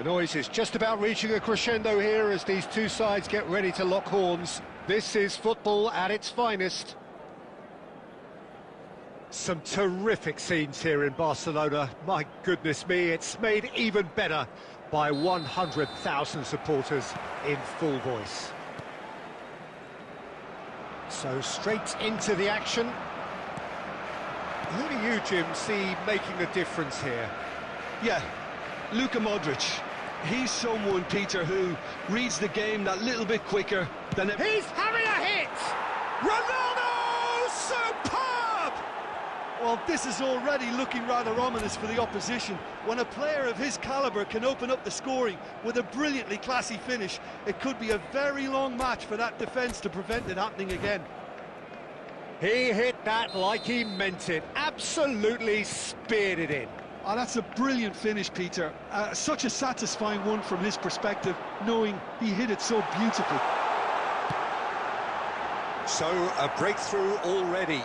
The noise is just about reaching a crescendo here as these two sides get ready to lock horns. This is football at its finest. Some terrific scenes here in Barcelona. My goodness me, it's made even better by 100,000 supporters in full voice. So straight into the action. Who do you, Jim, see making the difference here? Yeah, Luka Modric. He's someone, Peter, who reads the game that little bit quicker than... He's having a hit! Ronaldo! Superb! Well, this is already looking rather ominous for the opposition. When a player of his calibre can open up the scoring with a brilliantly classy finish, it could be a very long match for that defence to prevent it happening again. He hit that like he meant it. Absolutely speared it in. Oh, that's a brilliant finish, Peter. Such a satisfying one from his perspective, knowing he hit it so beautifully. So, a breakthrough already.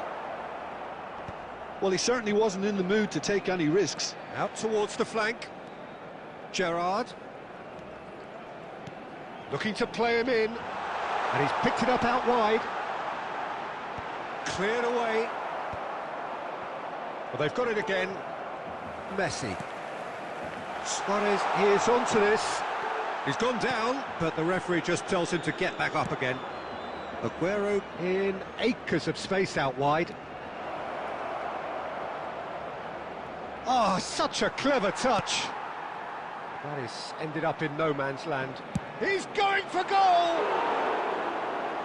Well, he certainly wasn't in the mood to take any risks. Out towards the flank. Gerrard. Looking to play him in. And he's picked it up out wide. Cleared away. Well, they've got it again. Messi. Suarez is onto this. He's gone down, but the referee just tells him to get back up again. Aguero in acres of space out wide. Oh, such a clever touch. That is ended up in no man's land. He's going for goal!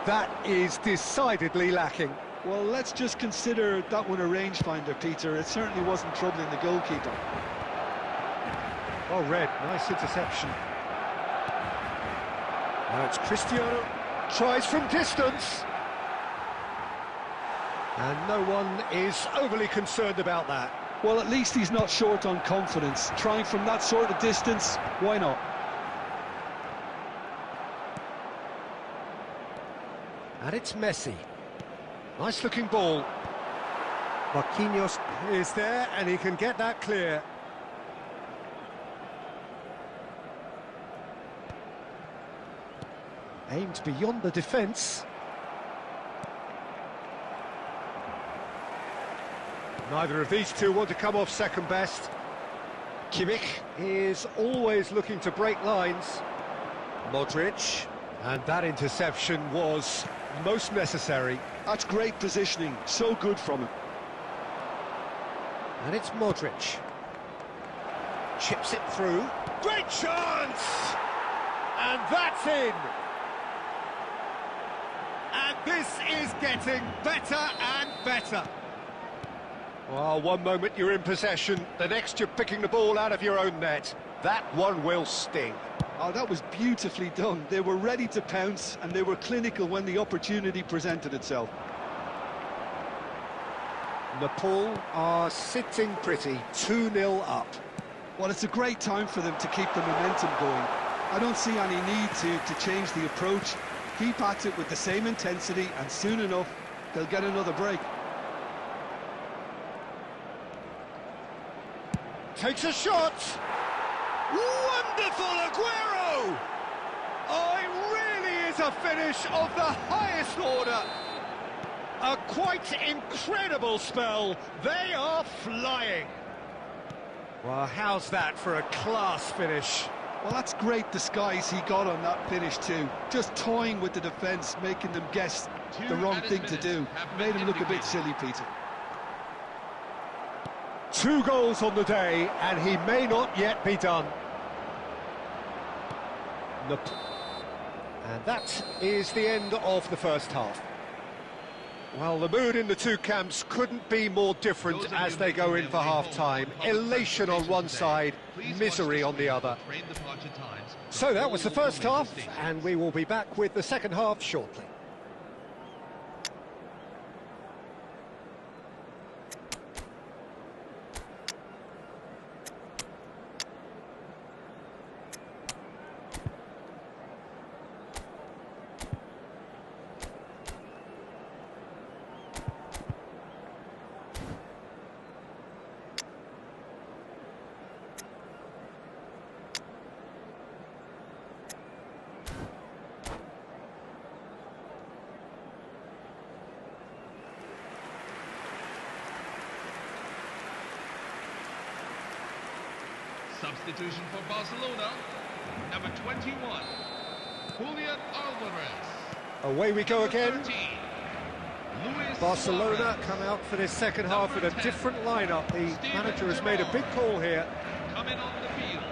That is decidedly lacking. Well, let's just consider that one a rangefinder, Peter. It certainly wasn't troubling the goalkeeper. Oh, Red, nice interception. Now it's Cristiano, tries from distance. And no one is overly concerned about that. Well, at least he's not short on confidence. Trying from that sort of distance, why not? And it's Messi. Nice looking ball. Marquinhos is there and he can get that clear. Aimed beyond the defence. Neither of these two want to come off second best. Kimmich is always looking to break lines. Modric, and that interception was most necessary. That's great positioning, so good from him. And it's Modric. Chips it through. Great chance! And that's in! And this is getting better and better. Well, one moment you're in possession, the next you're picking the ball out of your own net. That one will sting. Oh, that was beautifully done. They were ready to pounce, and they were clinical when the opportunity presented itself. Nepal are sitting pretty, 2-0 up. Well, it's a great time for them to keep the momentum going. I don't see any need to change the approach. Keep at it with the same intensity, and soon enough, they'll get another break. Takes a shot! Wonderful Aguero! Oh, it really is a finish of the highest order. A quite incredible spell. They are flying. Well, how's that for a class finish? Well, that's great disguise he got on that finish too. Just toying with the defence, making them guess the wrong thing to do. Made him look a bit silly, Peter. 2 goals on the day, and he may not yet be done. And that is the end of the first half. Well, the mood in the two camps couldn't be more different as they go in for half-time. Elation on one side, misery on the other. So that was the first half, and we will be back with the second half shortly. Substitution for Barcelona, number 21, Julian Alvarez. Away we go again. 13, Luis Barcelona Suarez. come out for this second half with a 10, different lineup. The Steven manager has made a big call here. Coming on the field,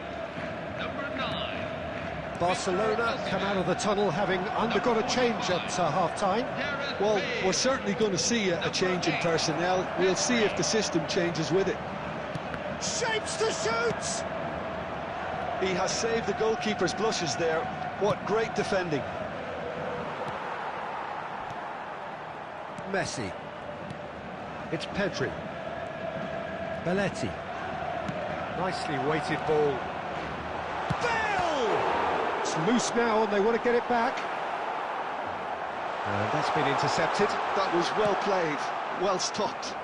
number 9. Barcelona come out of the tunnel having undergone a change at half-time. Well, we're certainly going to see a change in personnel. We'll see if the system changes with it. Shapes to shoot! He has saved the goalkeeper's blushes there. What great defending. Messi. It's Pedri. Belletti. Nicely weighted ball. Bale! It's loose now and they want to get it back. And that's been intercepted. That was well played, well stopped.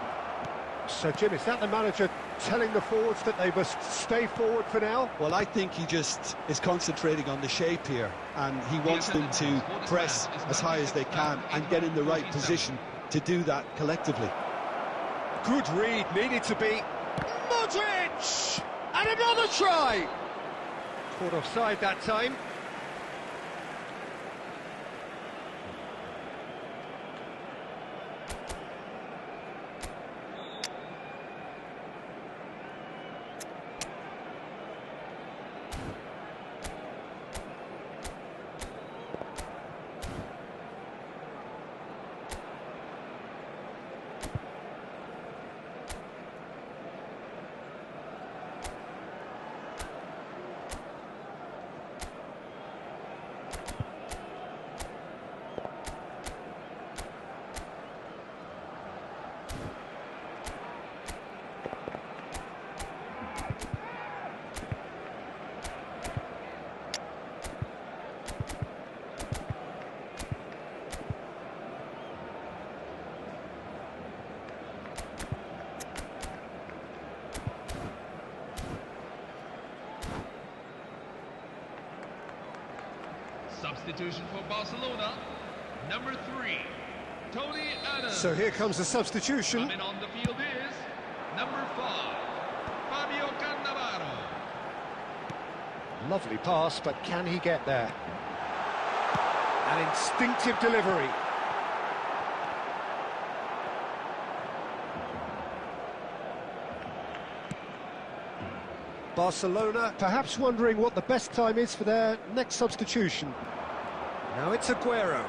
So, Jim, is that the manager telling the forwards that they must stay forward for now? Well, I think he just is concentrating on the shape here, and he wants them to press as high as they can and get in the right position to do that collectively. Good read, needed to be. Modric! And another try! Caught offside that time. Substitution for Barcelona, number 3, Tony Adams. So here comes the substitution. Coming on the field is number 5, Fabio Cannavaro. Lovely pass, but can he get there? An instinctive delivery. Barcelona perhaps wondering what the best time is for their next substitution. Now it's Aguero.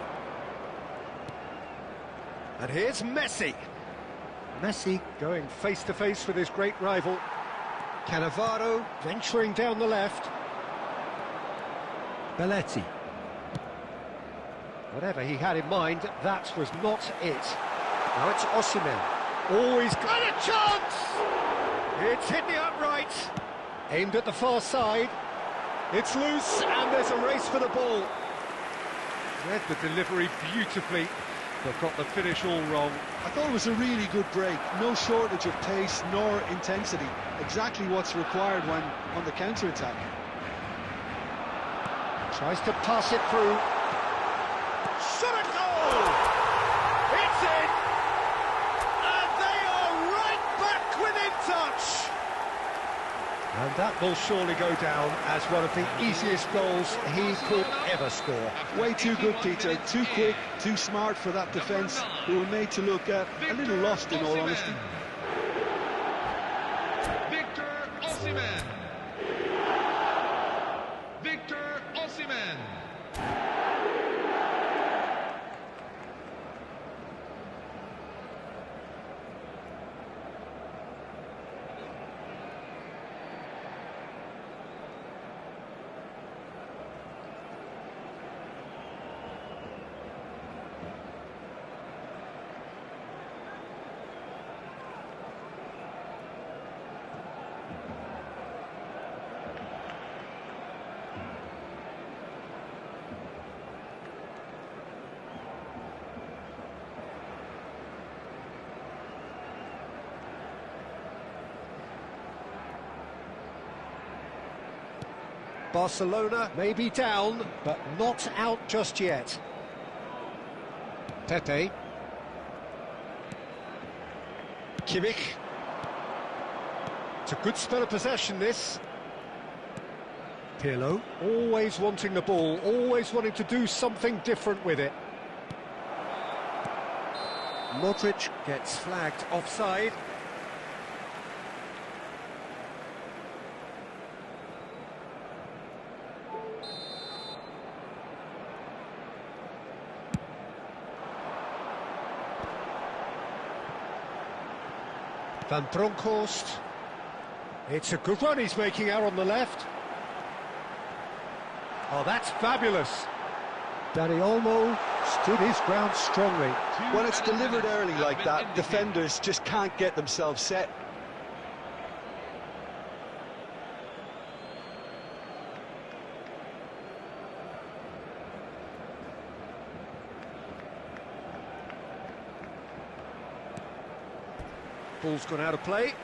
And here's Messi. Messi going face-to-face with his great rival. Cannavaro venturing down the left. Belletti. Whatever he had in mind, that was not it. Now it's Osimhen. Always got a chance! It's hit the upright. Aimed at the far side. It's loose, and there's a race for the ball. Read the delivery beautifully, but got the finish all wrong. I thought it was a really good break. No shortage of pace nor intensity. Exactly what's required when on the counter-attack. Tries to pass it through. Shot a goal! It's in! And they are right back within touch! And that will surely go down as one of the easiest goals he could ever score. Way too good, Peter. Too quick, too smart for that defence, who were made to look a little lost, in all honesty. Victor Osimhen. Victor Osimhen. Barcelona may be down, but not out just yet. Pepe. Kimmich. It's a good spell of possession, this. Pirlo, always wanting the ball, always wanting to do something different with it. Modric gets flagged offside. Van Bronckhorst. It's a good run he's making out on the left. Oh, that's fabulous. Dani Olmo stood his ground strongly. When it's delivered early like that, defenders just can't get themselves set. Ball's gone out of play.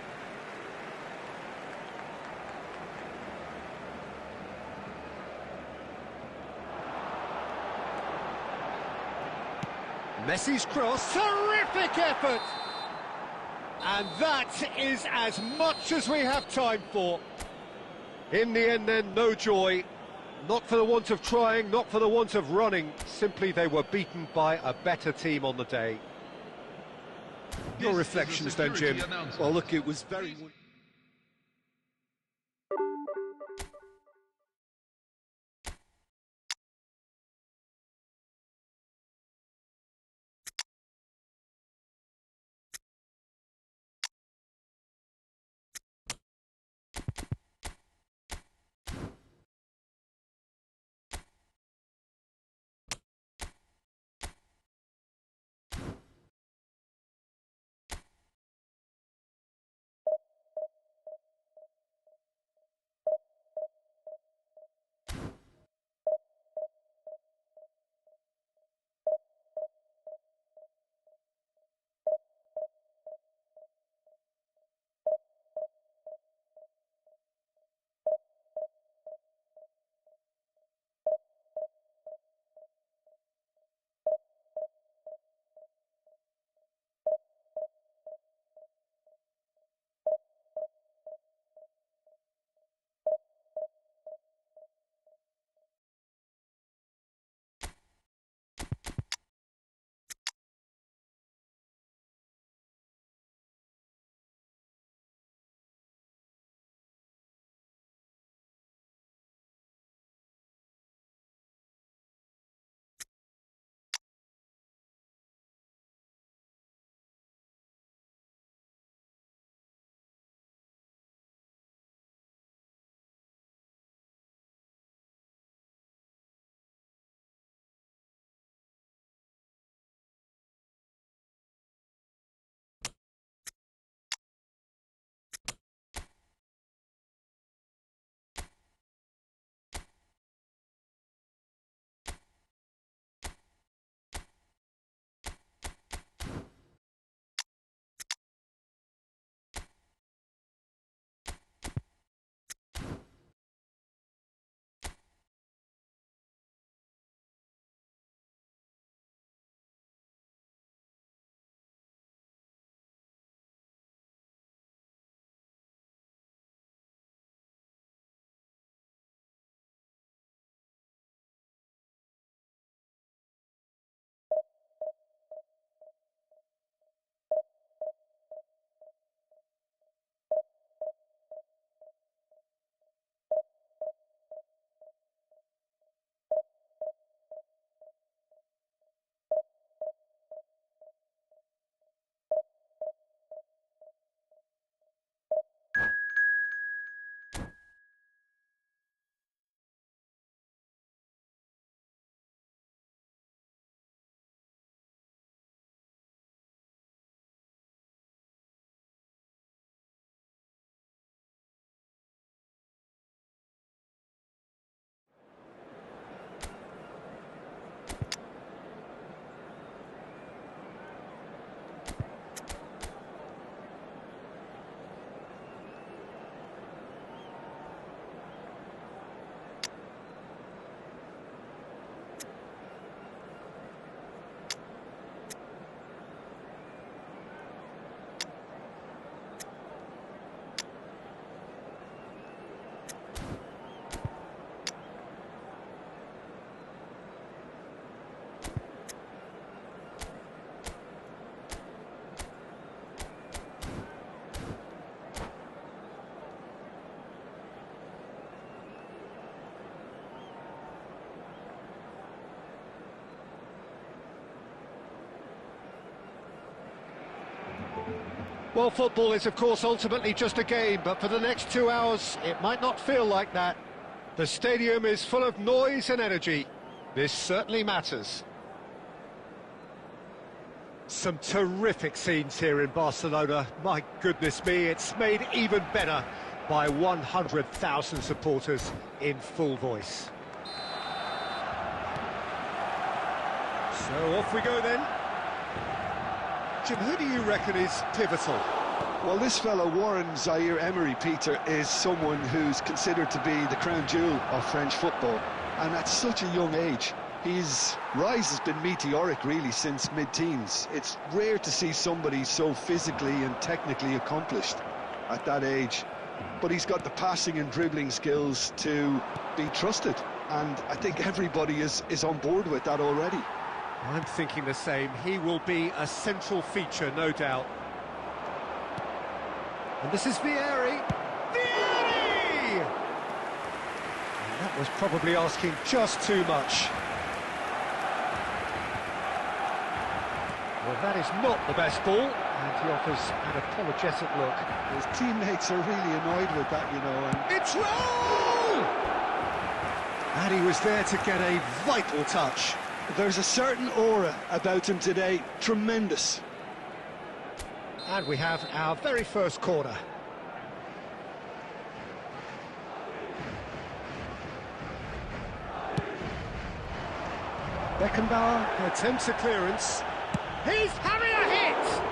Messi's cross, terrific effort! And that is as much as we have time for. In the end then, no joy. Not for the want of trying, not for the want of running. Simply they were beaten by a better team on the day. Your reflections then, Jim? Well, look, it was very... Well, football is, of course, ultimately just a game, but for the next 2 hours, it might not feel like that. The stadium is full of noise and energy. This certainly matters. Some terrific scenes here in Barcelona. My goodness me, it's made even better by 100,000 supporters in full voice. So off we go then. Jim, who do you reckon is pivotal? Well, this fellow, Warren Zaire-Emery, Peter, is someone who's considered to be the crown jewel of French football. And at such a young age, his rise has been meteoric, really, since mid-teens. It's rare to see somebody so physically and technically accomplished at that age. But he's got the passing and dribbling skills to be trusted. And I think everybody is on board with that already. I'm thinking the same. He will be a central feature, no doubt. And this is Vieri. Vieri! And that was probably asking just too much. Well, that is not the best ball, and he offers an apologetic look. His teammates are really annoyed with that, you know. And It's roll! And he was there to get a vital touch. there's a certain aura about him today, tremendous. And we have our very first corner. Beckenbauer attempts a clearance. He's having a hit!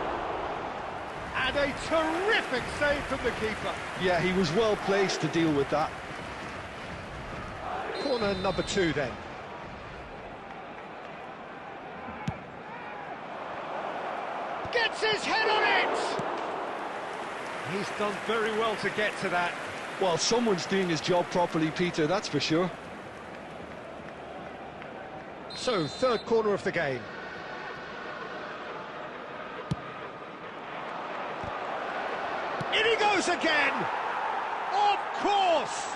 And a terrific save from the keeper. Yeah, he was well placed to deal with that. Corner number 2 then. Gets his head on it! He's done very well to get to that. Well, someone's doing his job properly, Peter, that's for sure. So, third corner of the game. In he goes again! Of course!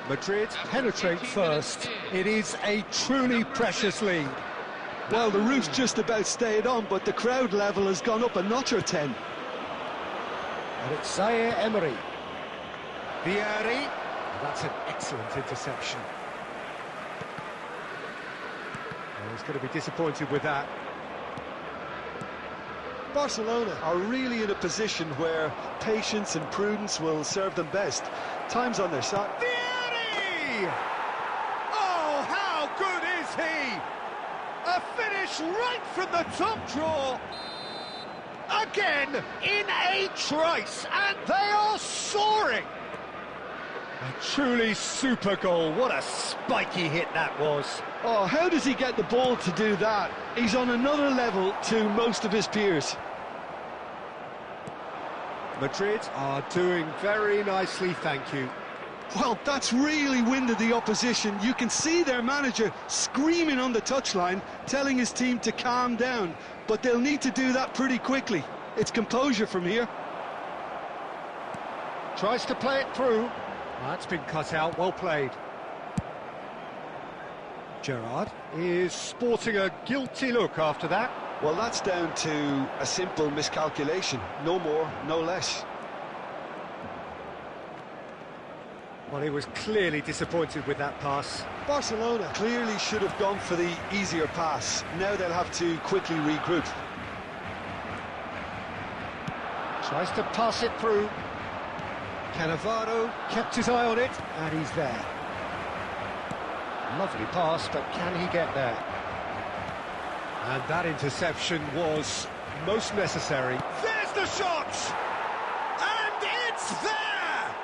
Madrid penetrate first. It is a truly precious lead. Well, the roof's just about stayed on, but the crowd level has gone up a notch or 10. And it's Zaire-Emery. Vieri. That's an excellent interception. Well, he's going to be disappointed with that. Barcelona are really in a position where patience and prudence will serve them best. Time's on their side. Vieri! Oh, how good is he? A finish right from the top drawer. Again, in a trice, and they are soaring. A truly super goal. What a spiky hit that was. Oh, how does he get the ball to do that? He's on another level to most of his peers. Madrid are doing very nicely, thank you. Well, that's really winded the opposition. You can see their manager screaming on the touchline, telling his team to calm down. But they'll need to do that pretty quickly. It's composure from here. Tries to play it through. That's been cut out, well played. Gerrard is sporting a guilty look after that. Well, that's down to a simple miscalculation. No more, no less. Well, he was clearly disappointed with that pass. Barcelona clearly should have gone for the easier pass. Now they'll have to quickly regroup. Tries to pass it through. Cannavaro kept his eye on it, and he's there. Lovely pass, but can he get there? And that interception was most necessary. There's the shot! And it's there!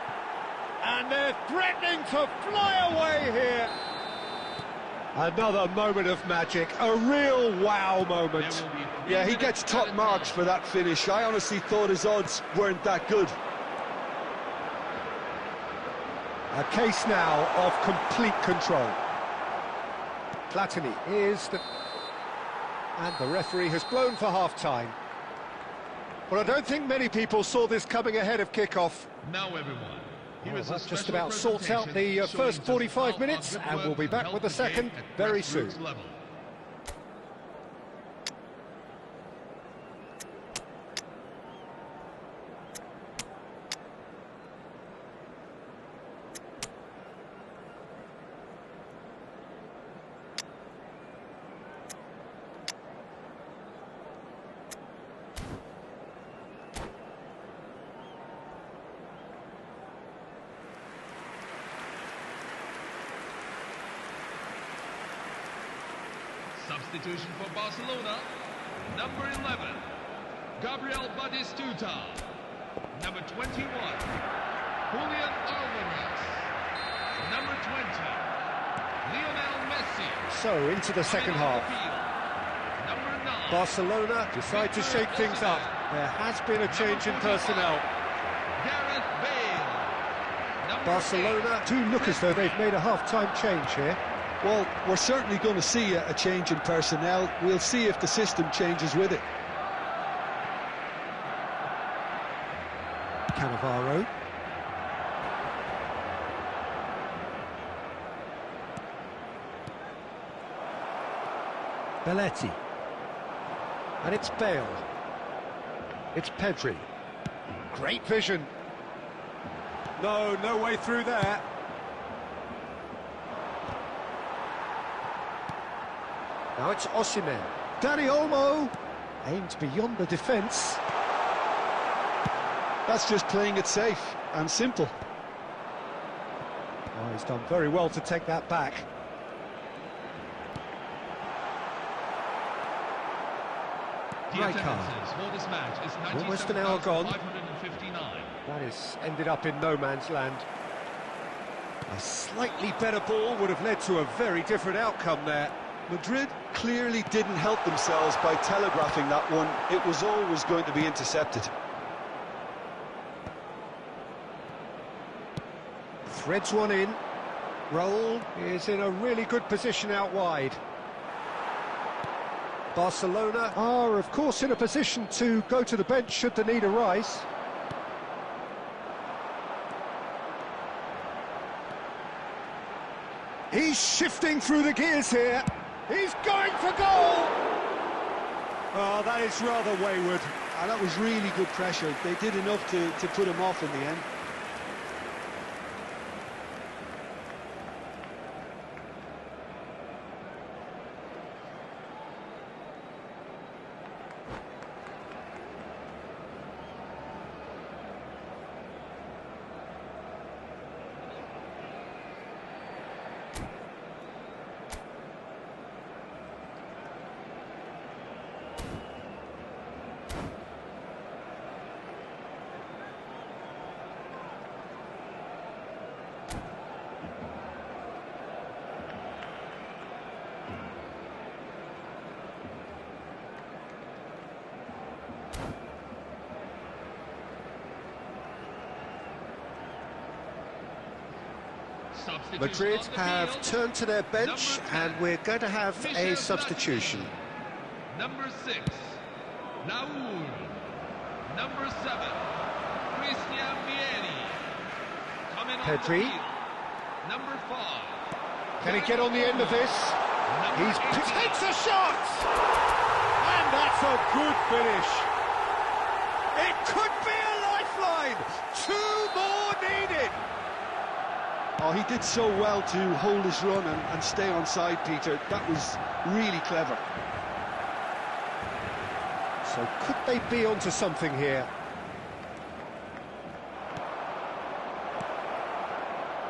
And they're threatening to fly away here. Another moment of magic, a real wow moment. Yeah, he gets top marks for that finish. I honestly thought his odds weren't that good. A case now of complete control. Platini is the... And the referee has blown for half-time. Well, I don't think many people saw this coming ahead of kick-off. Now everyone, Here is a That just special about sorts out the presentation first showing 45 just how minutes, hard and work we'll be back help with the the second game at very soon. grassroots level. Substitution for Barcelona, number 11, Gabriel Batistuta, number 21, Julian Alvarez, number 20, Lionel Messi. So, into the second half. Number 9, Barcelona decide to shake things up. There has been a change in personnel. Gareth Bale. Number Barcelona do look as though they've made a half-time change here. Well, we're certainly going to see a change in personnel. We'll see if the system changes with it. Cannavaro. Belletti. And it's Bale. It's Pedri. Great vision. No way through there. Now it's Osimhen. Dani Olmo aimed beyond the defence. That's just playing it safe and simple. Oh, he's done very well to take that back. The attendances for this match is Almost an hour gone. 97,559. That has ended up in no man's land. A slightly better ball would have led to a very different outcome there. Madrid clearly didn't help themselves by telegraphing that one. It was always going to be intercepted. Threads one in. Raul is in a really good position out wide. Barcelona are, of course, in a position to go to the bench should the need arise. He's shifting through the gears here. He's going for goal! Oh, that is rather wayward. And that was really good pressure. They did enough to put him off in the end. Madrid have turned to their bench and we're going to have a substitution. Number 6, Raul. Number 7, Christian Vieri. Coming on the Pedri. field. Number 5. Can he get on the end of this? He takes a shot! And that's a good finish. It could be a lifeline. 2 more needed. Oh, he did so well to hold his run and stay on side, Peter. That was really clever. So could they be onto something here?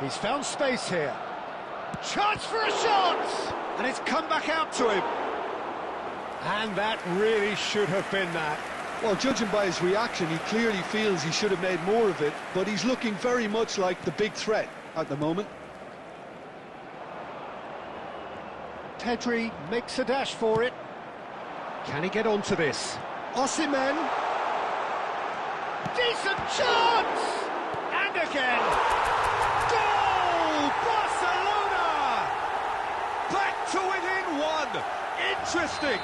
He's found space here. Chance for a shot! And it's come back out to him. And that really should have been that. Well, judging by his reaction, he clearly feels he should have made more of it, but he's looking very much like the big threat at the moment. Pedri makes a dash for it. Can he get onto this? Osimhen. Decent chance! And again. Goal! Barcelona! Back to within 1. Interesting.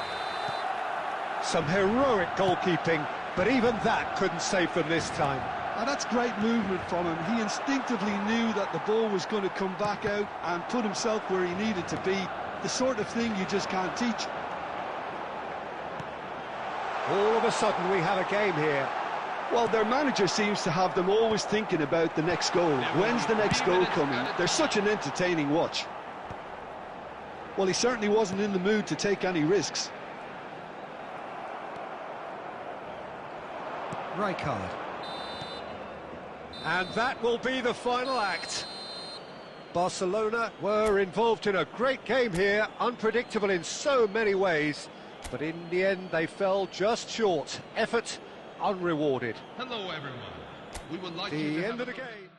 Some heroic goalkeeping, but even that couldn't save them this time. And that's great movement from him. He instinctively knew that the ball was going to come back out and put himself where he needed to be. The sort of thing you just can't teach. All of a sudden we have a game here. Well, their manager seems to have them always thinking about the next goal. When's the next goal coming? They're such an entertaining watch. Well, he certainly wasn't in the mood to take any risks. Rijkaard. And that will be the final act. Barcelona were involved in a great game here, unpredictable in so many ways, but in the end they fell just short. Effort unrewarded. Hello, everyone. We would like The end of the game.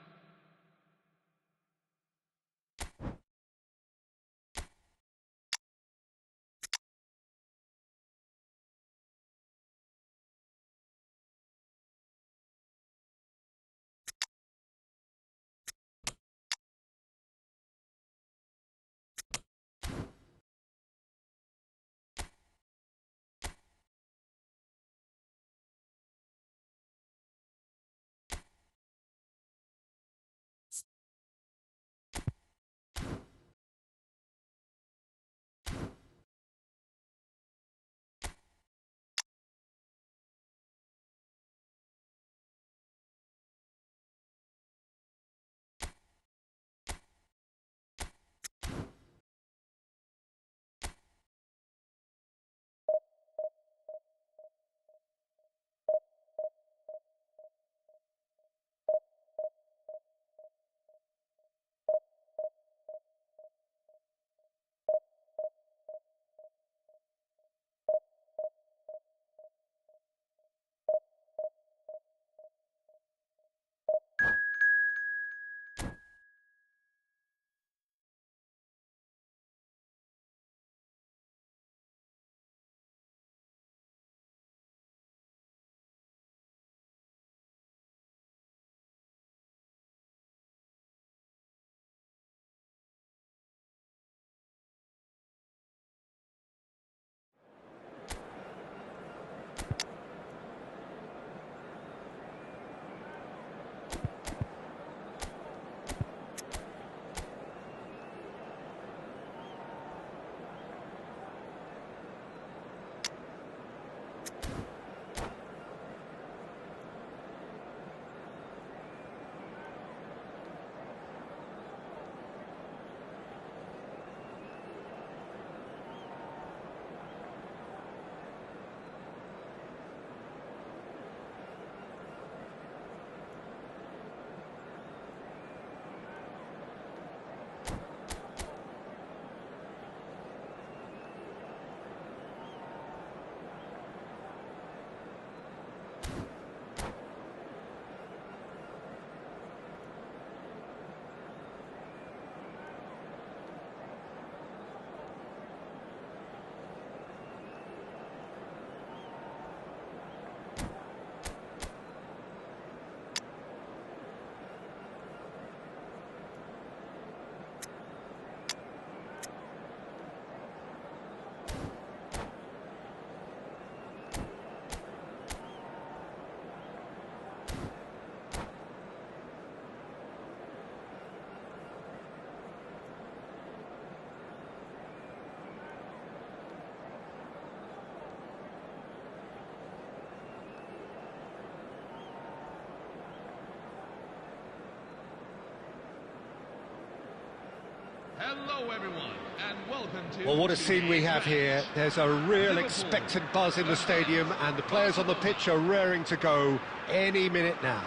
Hello, everyone, and welcome to... Well, what a scene we have here. There's a real expectant buzz in the stadium, and the players on the pitch are raring to go any minute now.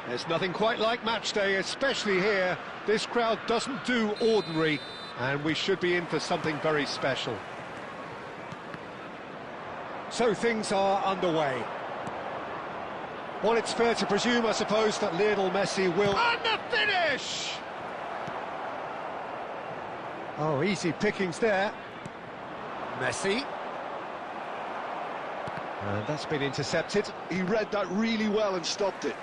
There's nothing quite like match day, especially here. This crowd doesn't do ordinary, and we should be in for something very special. So things are underway. Well, it's fair to presume, I suppose, that Lionel Messi will... And the finish! Oh, easy pickings there. Messi. And that's been intercepted. He read that really well and stopped it.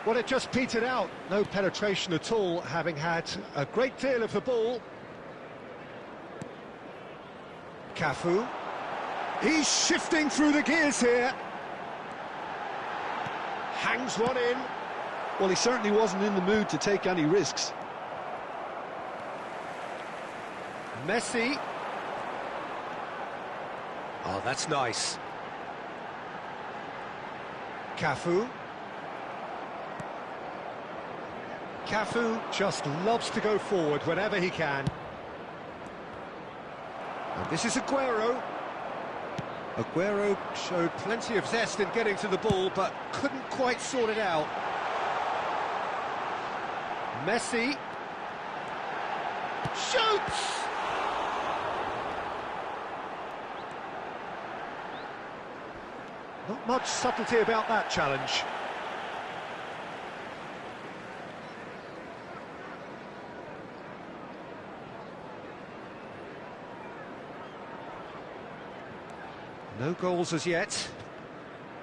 Well, it just petered out. No penetration at all, having had a great deal of the ball. Cafu. He's shifting through the gears here. Hangs one in. Well, he certainly wasn't in the mood to take any risks. Messi. Oh, that's nice. Cafu. Cafu just loves to go forward whenever he can. And this is Aguero. Aguero showed plenty of zest in getting to the ball, but couldn't quite sort it out. Messi. Shoots! Not much subtlety about that challenge. No goals as yet.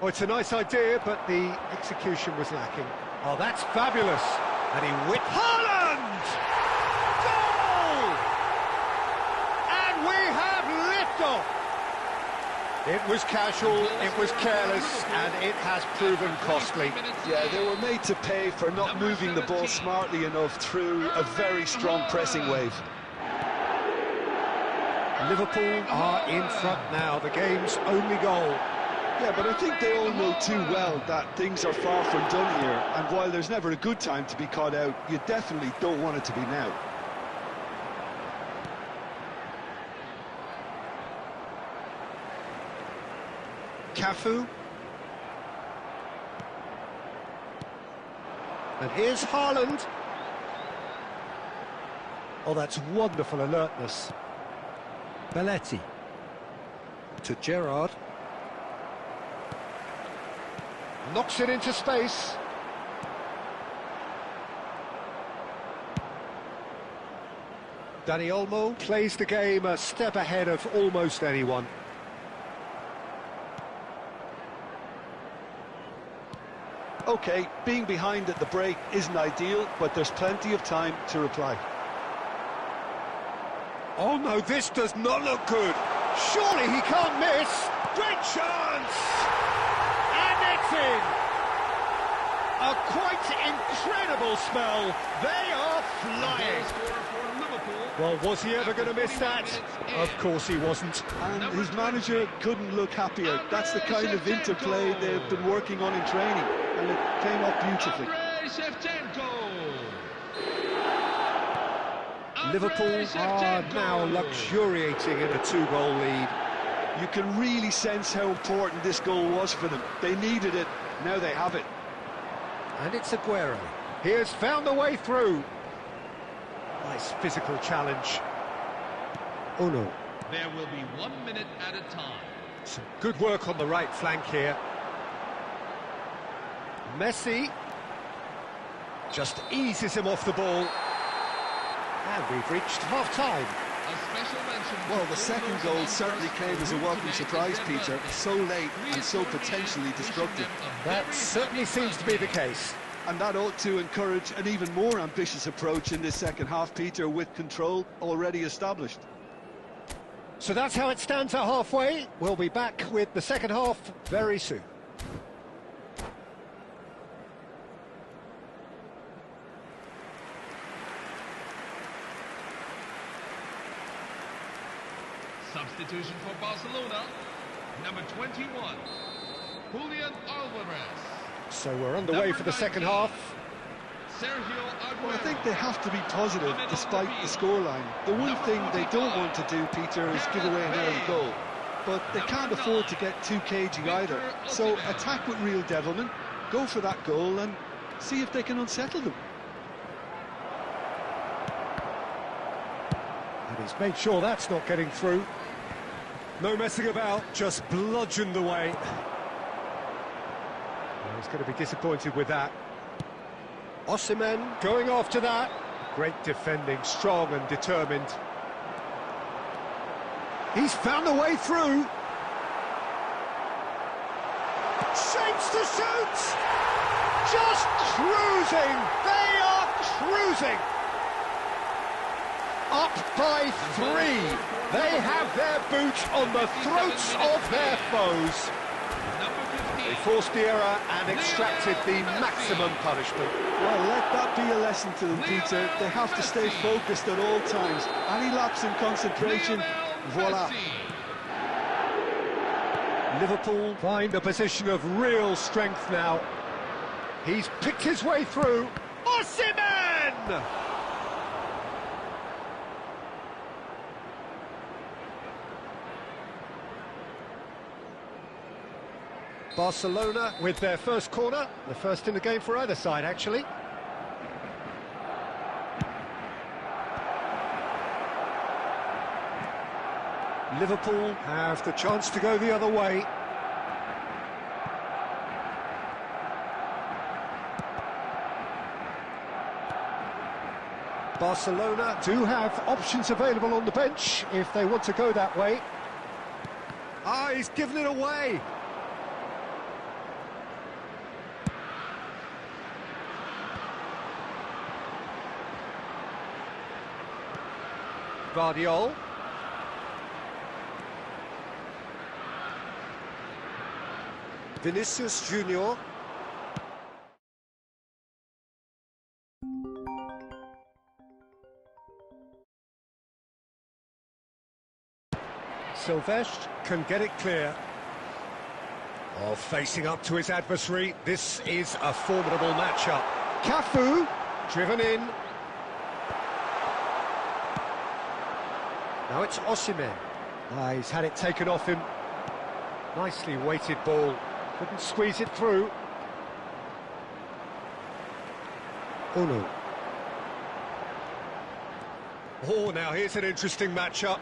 Oh, it's a nice idea, but the execution was lacking. Oh, that's fabulous. And he whipped... Haaland! Goal! And we have liftoff! It was casual, it was careless, and it has proven costly. Yeah, they were made to pay for not moving the ball smartly enough through a very strong pressing wave. Liverpool are in front now, the game's only goal. Yeah, but I think they all know too well that things are far from done here, and while there's never a good time to be caught out, you definitely don't want it to be now. Cafu. And here's Haaland. Oh, that's wonderful alertness. Belletti. To Gerrard. Knocks it into space. Dani Olmo plays the game a step ahead of almost anyone. OK, being behind at the break isn't ideal, but there's plenty of time to reply. Oh no, this does not look good. Surely he can't miss. Great chance! And it's in! A quite incredible spell. They are flying. Well, was he ever going to miss that? Of course he wasn't. And his manager couldn't look happier. That's the kind of interplay they've been working on in training, and it came off beautifully. Liverpool are now luxuriating in a two-goal lead. You can really sense how important this goal was for them. They needed it, now they have it. And it's Aguero. He has found a way through. Nice physical challenge. Oh no. There will be 1 minute at a time. Some good work on the right flank here. Messi just eases him off the ball. And we've reached half-time. Well, the second goal certainly came as a welcome surprise, Peter. So late and so potentially destructive. That certainly seems to be the case. And that ought to encourage an even more ambitious approach in this second half, Peter, with control already established. So that's how it stands at halfway. We'll be back with the second half very soon. Substitution for Barcelona, number 21, Julian Alvarez. So we're underway for the second half. Sergio Aguero. Well, I think they have to be positive despite the scoreline. The one thing they don't want to do, Peter, is give away an early goal. But they can't afford to get too cagey either. So attack with real devilment, go for that goal and see if they can unsettle them. And he's made sure that's not getting through. No messing about, just bludgeoned away. Well, he's going to be disappointed with that. Osimhen going after that. Great defending, strong and determined. He's found a way through. Shapes to shoot! Just cruising! They are cruising! Up by 3. They have their boot on the throats of their foes. They forced the error and extracted the maximum punishment. Well, let that be a lesson to them, Peter. They have to stay focused at all times. Any lapse in concentration, voila. Liverpool find a position of real strength now. He's picked his way through. Osimhen! Barcelona with their first corner, the first in the game for either side, actually. Liverpool have the chance to go the other way. Barcelona do have options available on the bench if they want to go that way. Ah, he's given it away. Guardiola. Vinicius Junior. Silvestre can get it clear. Oh, facing up to his adversary, this is a formidable matchup. Cafu, driven in. Now it's Osimhen. Ah, he's had it taken off him. Nicely weighted ball. Couldn't squeeze it through. Oh no. Oh, now here's an interesting matchup.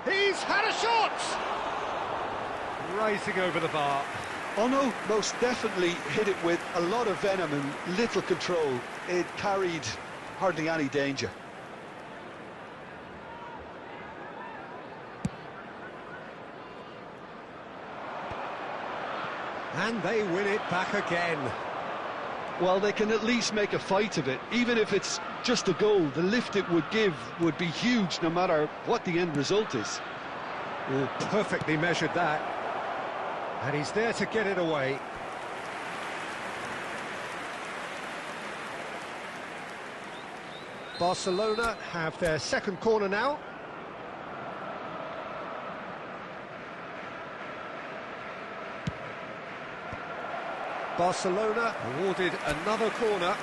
He's had a shot! Rising over the bar. Ono most definitely hit it with a lot of venom and little control. It carried hardly any danger. And they win it back again. Well, they can at least make a fight of it. Even if it's just a goal, the lift it would give would be huge no matter what the end result is. Oh, perfectly measured that. And he's there to get it away. Barcelona have their second corner now. Barcelona awarded another corner.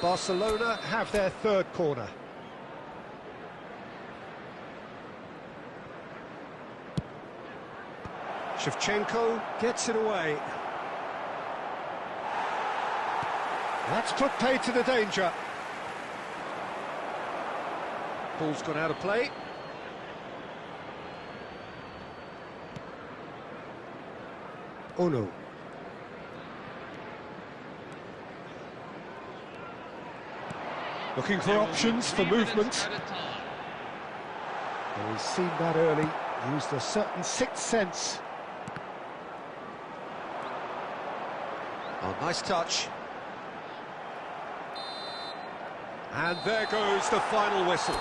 Barcelona have their third corner. Shevchenko gets it away. That's put paid to the danger. Ball's gone out of play. Oh no. Looking for options for movement. Well, he's seen that early, used a certain sixth sense. Oh, nice touch. And there goes the final whistle.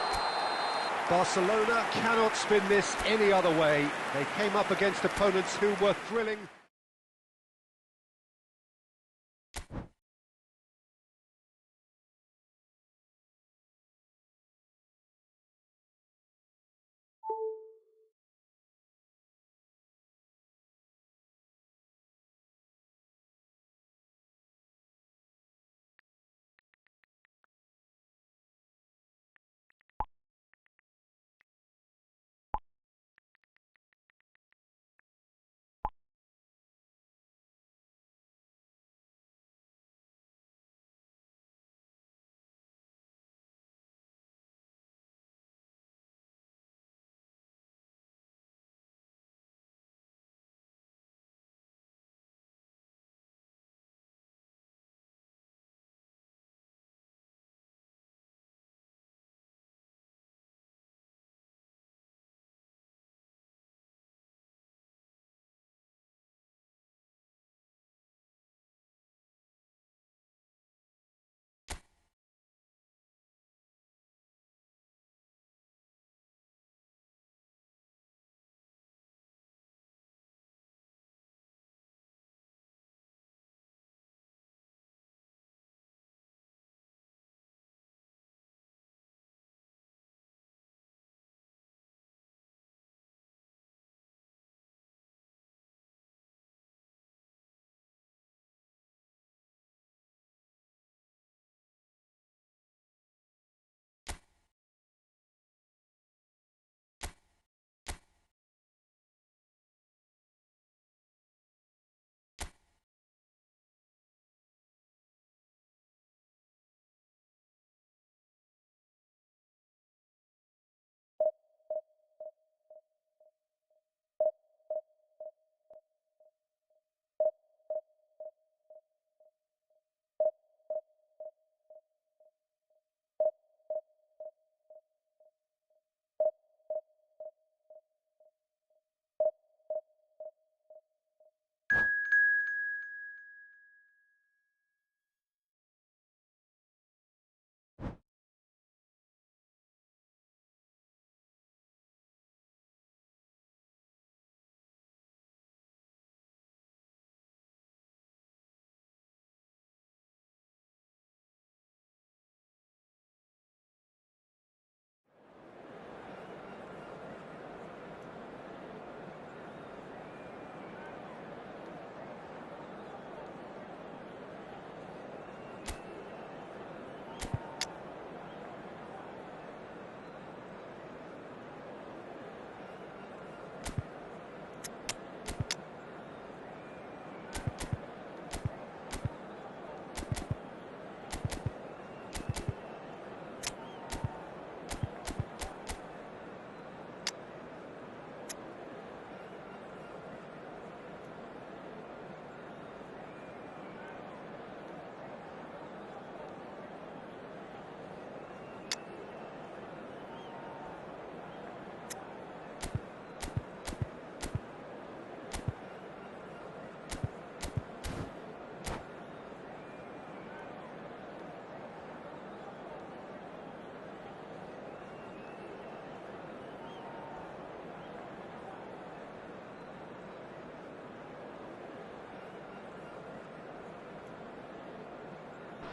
Barcelona cannot spin this any other way. They came up against opponents who were thrilling.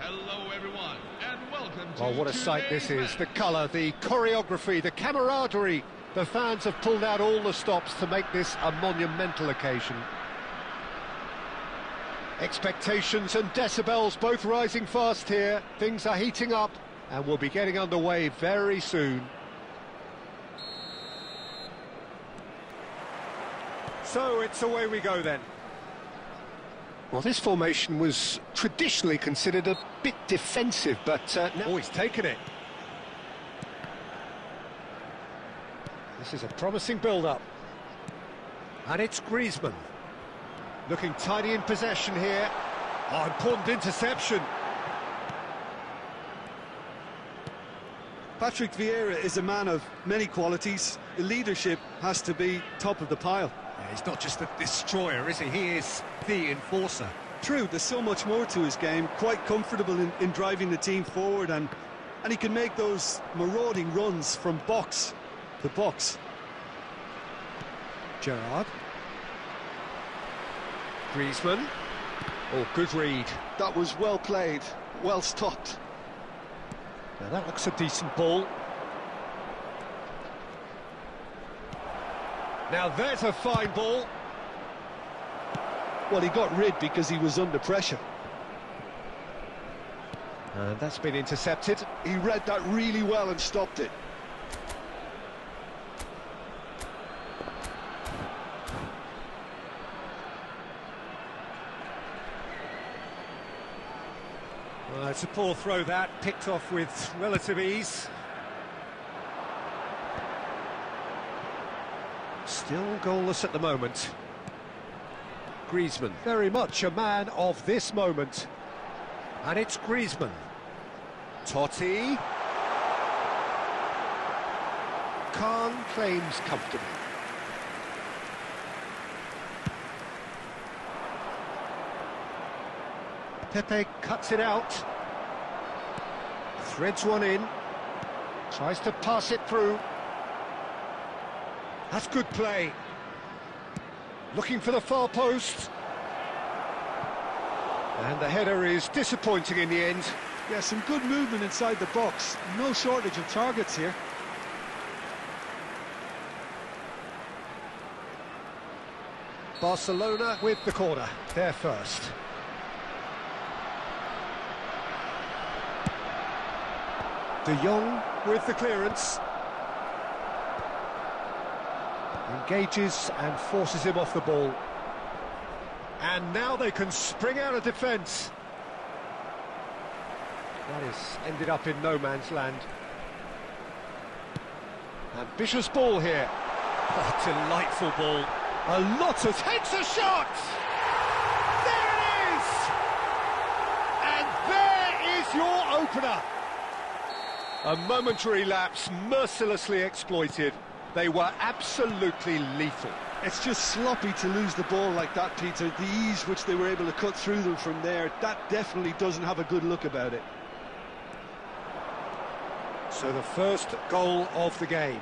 Hello, everyone, and welcome to Oh, what a sight this today's is. The match. colour, the choreography, the camaraderie. The fans have pulled out all the stops to make this a monumental occasion. Expectations and decibels both rising fast here. Things are heating up and we'll be getting underway very soon. So it's away we go then. Well, this formation was traditionally considered a bit defensive, but now... Oh, he's taken it. This is a promising build-up. And it's Griezmann. Looking tidy in possession here. Oh, important interception. Patrick Vieira is a man of many qualities. The leadership has to be top of the pile. Yeah, he's not just a destroyer, is he? He is the enforcer. True, there's so much more to his game. Quite comfortable in driving the team forward, and he can make those marauding runs from box to box. Gerrard. Griezmann. Oh, good read. That was well played, well stopped. Now that looks a decent ball. Now there's a fine ball. Well, he got rid because he was under pressure. And that's been intercepted. He read that really well and stopped it. Well, it's a poor throw that, picked off with relative ease. Still goalless at the moment. Griezmann, very much a man of this moment. And it's Griezmann. Totti. Khan claims comfortably. Pepe cuts it out. Threads one in. Tries to pass it through. That's good play. Looking for the far post. And the header is disappointing in the end. Yeah, some good movement inside the box. No shortage of targets here. Barcelona with the corner. They're first. De Jong with the clearance. Engages and forces him off the ball. And now they can spring out of defence. That has ended up in no man's land. Ambitious ball here. Oh, delightful ball. A lot of... Takes a shot! There it is! And there is your opener. A momentary lapse, mercilessly exploited. They were absolutely lethal. It's just sloppy to lose the ball like that, Peter. The ease which they were able to cut through them from there, that definitely doesn't have a good look about it. So the first goal of the game.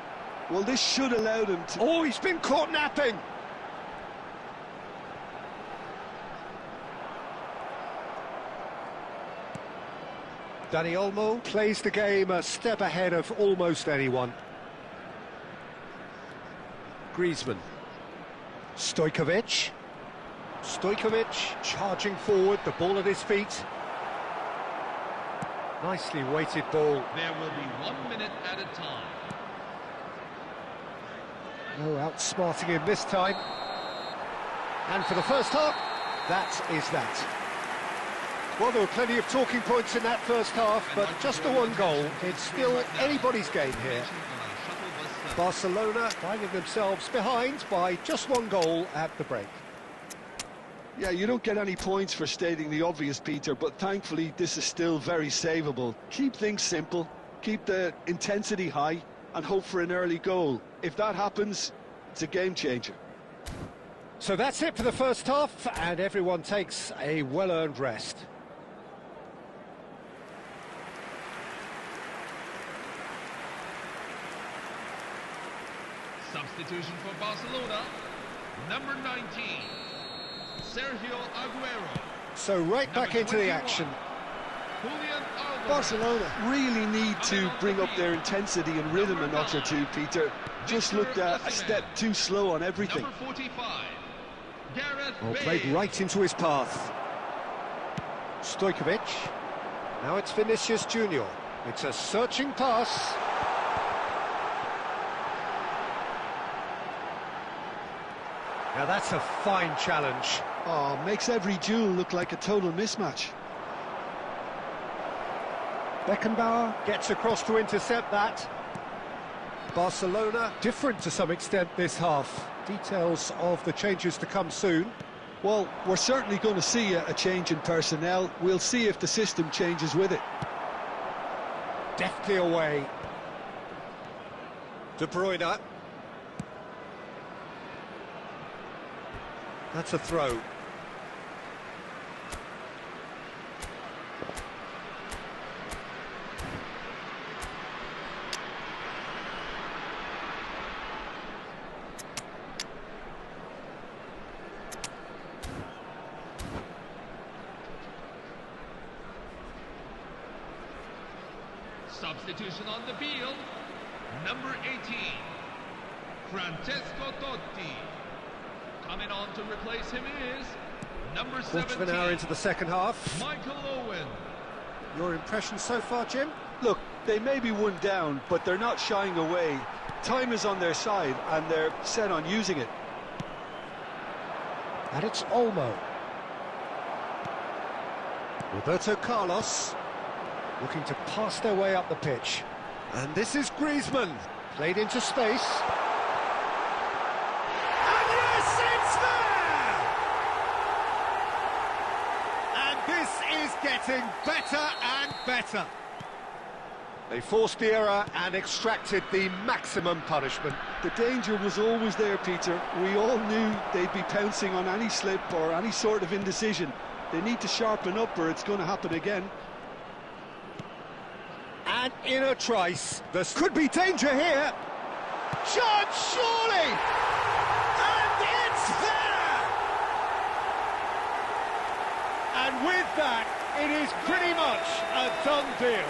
Well, this should allow them to... Oh, he's been caught napping! Dani Olmo plays the game a step ahead of almost anyone. Griezmann. Stojkovic. Stojkovic charging forward, the ball at his feet. Nicely weighted ball. There will be 1 minute at a time. No outsmarting him this time. And for the first half, that is that. Well, there were plenty of talking points in that first half, but just the one goal. It's still anybody's game here. Barcelona finding themselves behind by just one goal at the break. Yeah, you don't get any points for stating the obvious, Peter, but thankfully this is still very savable. Keep things simple, keep the intensity high, and hope for an early goal. If that happens, it's a game changer. So that's it for the first half, and everyone takes a well-earned rest. Substitution for Barcelona, number 19, Sergio Aguero. So right back into the action. Julian Alvarez. Barcelona really need to bring up their intensity and rhythm a notch or two, Peter. Just looked a step too slow on everything. Number 45, Gareth Well, Bale. played right into his path. Stojkovic. Now it's Vinicius Junior. It's a searching pass. Now that's a fine challenge. Oh, makes every duel look like a total mismatch. Beckenbauer gets across to intercept that. Barcelona different to some extent this half. Details of the changes to come soon. Well, we're certainly going to see a change in personnel. We'll see if the system changes with it. Deftly away. De Bruyne. That's a throw. Substitution on the field. Number 18, Francesco Totti. Coming on to replace him is number 17. Quarter of an hour into the second half. Michael Owen. Your impression so far, Jim? Look, they may be one down, but they're not shying away. Time is on their side, and they're set on using it. And it's Olmo. Roberto Carlos looking to pass their way up the pitch. And this is Griezmann, played into space. And yes, it's there! And this is getting better and better. They forced the error and extracted the maximum punishment. The danger was always there, Peter. We all knew they'd be pouncing on any slip or any sort of indecision. They need to sharpen up or it's going to happen again. And in a trice, there could be danger here. Chance, surely! And it's there! And with that, it is pretty much a done deal.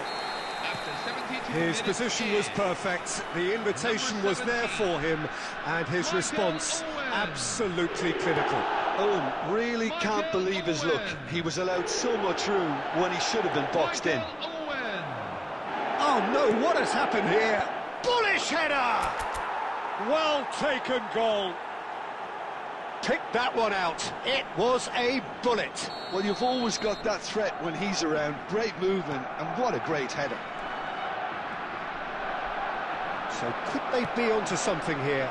After 72 His minutes position in, was perfect, the invitation was there for him, and his Michael response Owen. absolutely clinical. Owen really can't Michael believe his luck. Owen. He was allowed so much room when he should have been boxed in. Michael Owen. Oh no, what has happened here? Bullish header! Well taken goal. Pick that one out. It was a bullet. Well, you've always got that threat when he's around. Great movement, and what a great header. So could they be onto something here?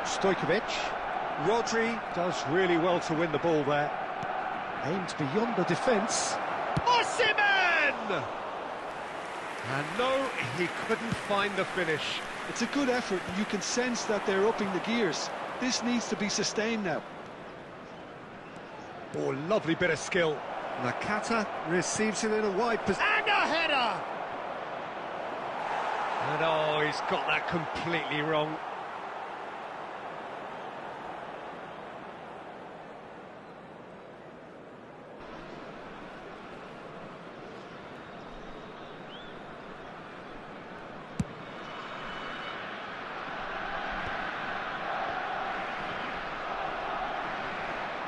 Stojkovic. Rodri does really well to win the ball there. Aimed beyond the defence. Osimhen! And no, he couldn't find the finish. It's a good effort, and you can sense that they're upping the gears. This needs to be sustained now. Oh, lovely bit of skill. Nakata receives it in a wide position. And a header! And oh, he's got that completely wrong.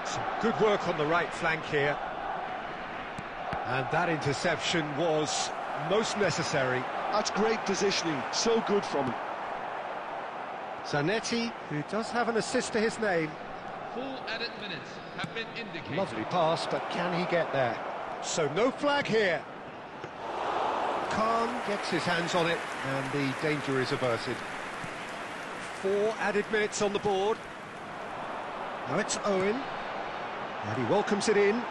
Some good work on the right flank here. And that interception was most necessary. That's great positioning, so good from him. Zanetti, who does have an assist to his name. Full added minutes have been indicated. Lovely pass, but can he get there? So no flag here. Khan gets his hands on it, and the danger is averted. 4 added minutes on the board. Now it's Owen. And he welcomes it in.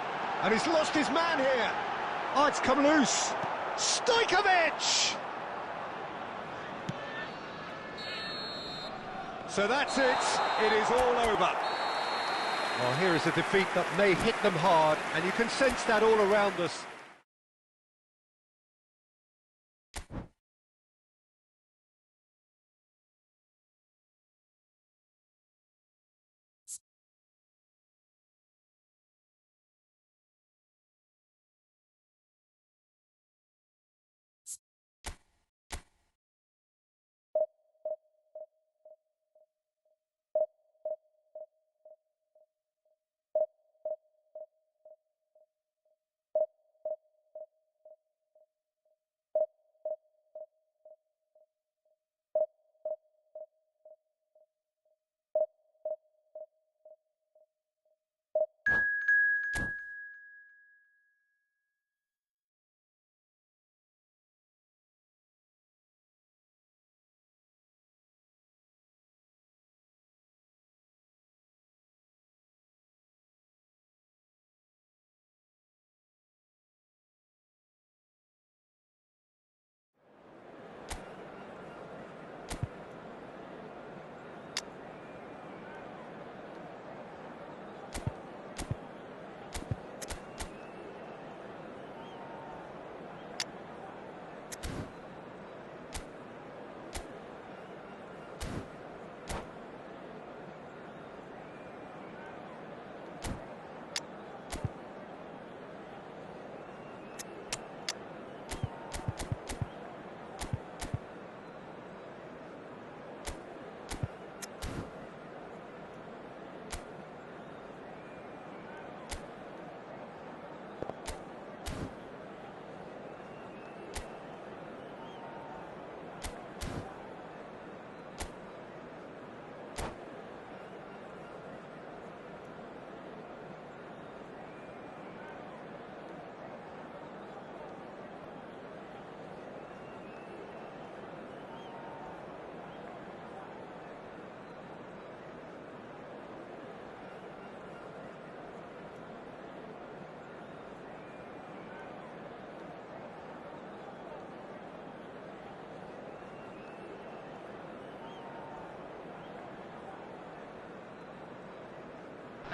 And he's lost his man here. Oh, it's come loose. Stojkovic! So that's it. It is all over. Well, here is a defeat that may hit them hard, and you can sense that all around us.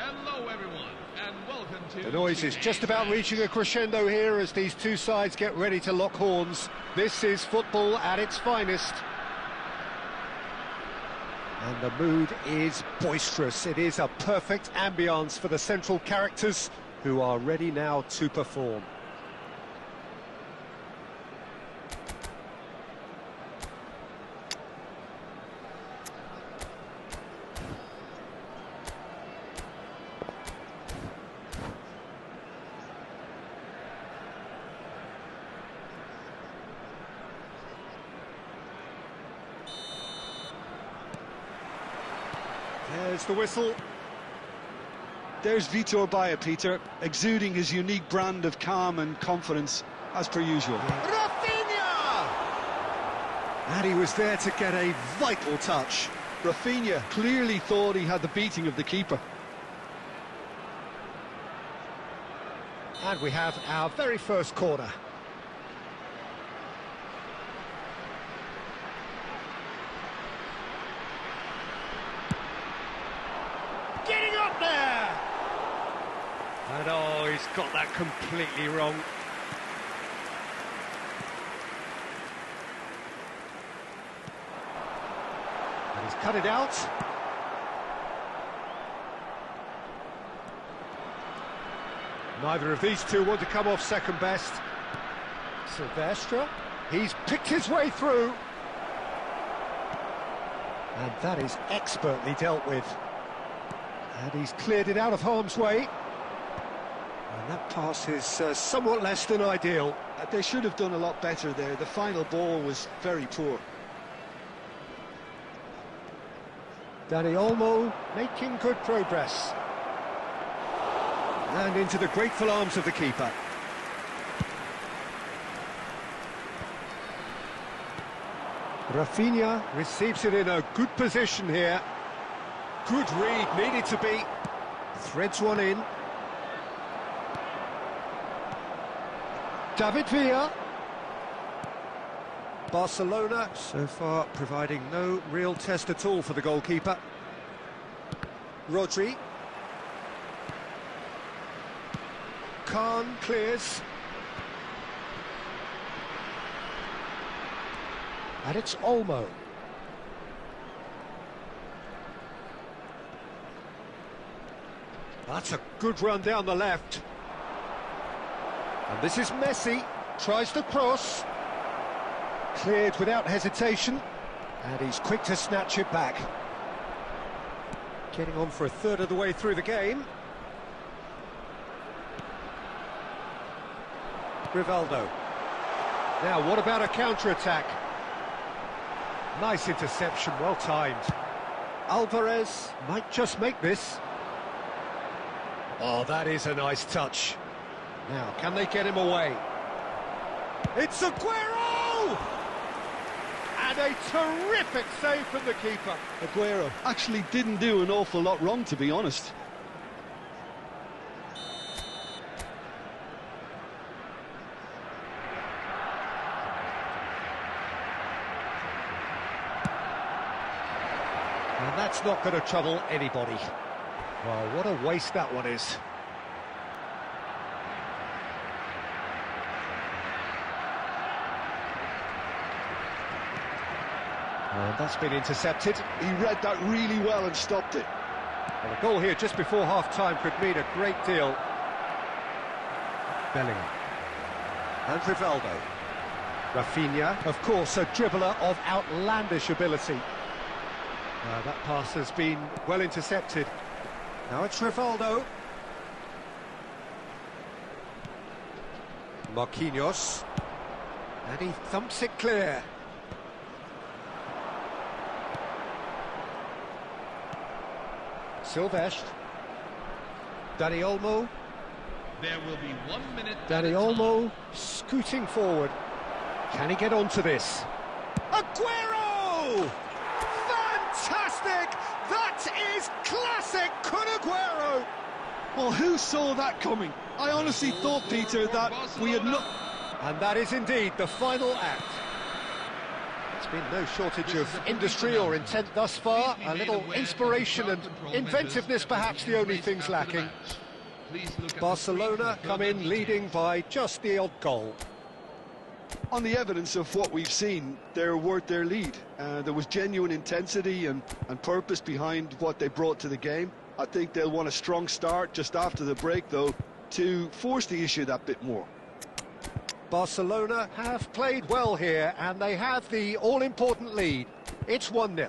Hello, everyone, and welcome to... The noise is just about reaching a crescendo here as these two sides get ready to lock horns. This is football at its finest. And the mood is boisterous. It is a perfect ambience for the central characters who are ready now to perform. There's the whistle. There's Vitor Baia, Peter, exuding his unique brand of calm and confidence, as per usual. Rafinha! And he was there to get a vital touch. Rafinha clearly thought he had the beating of the keeper. And we have our very first corner. Getting up there! And oh, he's got that completely wrong. And he's cut it out. Neither of these two want to come off second best. Silvestre, he's picked his way through. And that is expertly dealt with. And he's cleared it out of harm's way. And that pass is somewhat less than ideal. They should have done a lot better there. The final ball was very poor. Dani Olmo making good progress. And into the grateful arms of the keeper. Rafinha receives it in a good position here. Good read, needed to be. Threads one in. David Villa. Barcelona so far providing no real test at all for the goalkeeper. Rodri. Khan clears. And it's Olmo. That's a good run down the left. And this is Messi. Tries to cross. Cleared without hesitation. And he's quick to snatch it back. Getting on for a third of the way through the game. Rivaldo. Now, what about a counter-attack? Nice interception, well timed. Alvarez might just make this. Oh, that is a nice touch. Now, can they get him away? It's Aguero! And a terrific save from the keeper. Aguero actually didn't do an awful lot wrong, to be honest. And that's not going to trouble anybody. Well, what a waste that one is. And that's been intercepted. He read that really well and stopped it. Well, a goal here just before half-time could mean a great deal. Bellingham. And Rivaldo. Rafinha, of course, a dribbler of outlandish ability. That pass has been well intercepted. Now it's Rivaldo. Marquinhos. And he thumps it clear. Silvestre. Dani Olmo. There will be 1 minute. Dani Olmo scooting forward. Can he get onto this? Aguero! Fantastic! That is classic Kun Aguero! Well, who saw that coming? I honestly thought, Peter, that we had not... And that is indeed the final act. There's been no shortage of industry or intent thus far. A little inspiration and inventiveness perhaps the only things lacking. Barcelona come in leading by just the odd goal. On the evidence of what we've seen, they're worth their lead. There was genuine intensity and purpose behind what they brought to the game. I think they'll want a strong start just after the break, though, to force the issue that bit more. Barcelona have played well here, and they have the all-important lead. It's 1-0.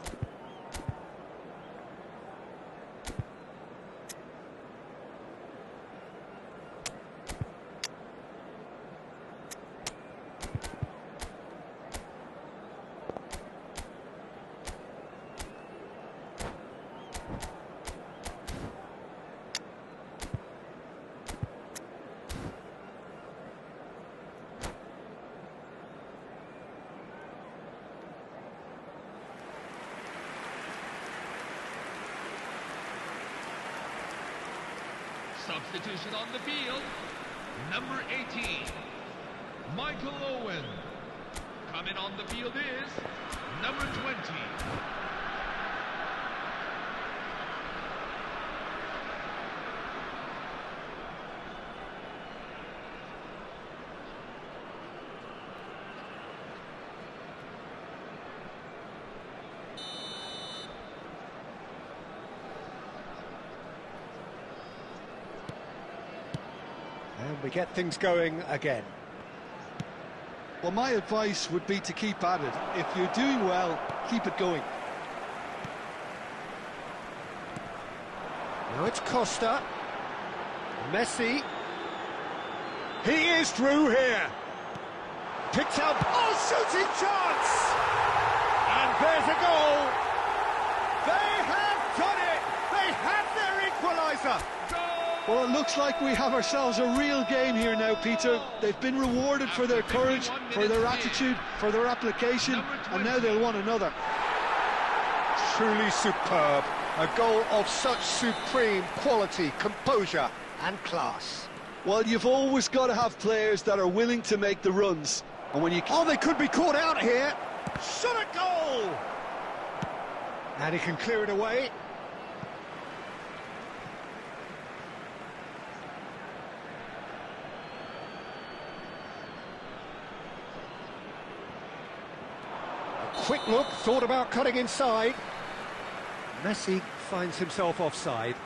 Substitution on the field. Number 18, Michael Owen. Coming on the field is number 20. And we get things going again. Well, my advice would be to keep at it. If you're doing well, keep it going. Now it's Costa. Messi. He is through here. Picked up. Oh, shooting chance! And there's a goal. They have done it. They have their equaliser. Well, it looks like we have ourselves a real game here now, Peter. They've been rewarded for their courage, for their attitude, for their application, and now they'll want another. Truly superb. A goal of such supreme quality, composure and class. Well, you've always got to have players that are willing to make the runs. And when you... Oh, they could be caught out here. Shot a goal! And he can clear it away. Quick look, thought about cutting inside. Messi finds himself offside.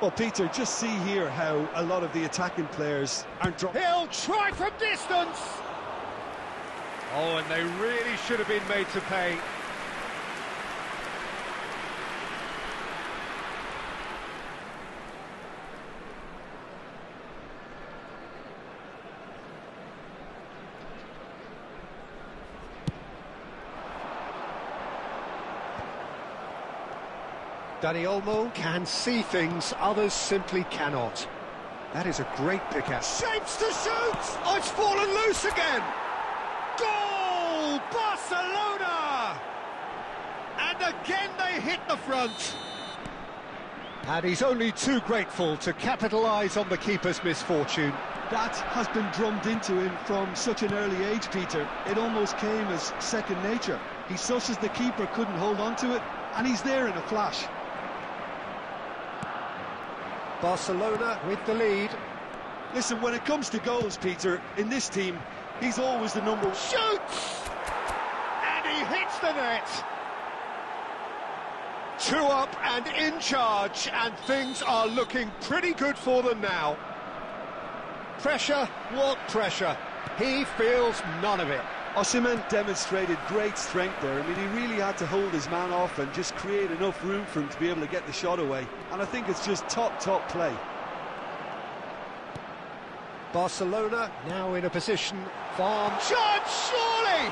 Well, Peter, just see here how a lot of the attacking players aren't dropping. He'll try from distance! Oh, and they really should have been made to pay. Dani Olmo can see things others simply cannot. That is a great pick out. Shapes to shoot! Oh, it's fallen loose again! Goal! Barcelona! And again they hit the front. And he's only too grateful to capitalise on the keeper's misfortune. That has been drummed into him from such an early age, Peter. It almost came as second nature. He susses the keeper couldn't hold on to it, and he's there in a flash. Barcelona with the lead. Listen, when it comes to goals, Peter, in this team, he's always the number one. Shoots! And he hits the net. 2 up and in charge, and things are looking pretty good for them now. Pressure? What pressure? He feels none of it. Osimhen demonstrated great strength there. I mean, he really had to hold his man off and just create enough room for him to be able to get the shot away. And I think it's just top play. Barcelona now in a position. Farm shot, surely!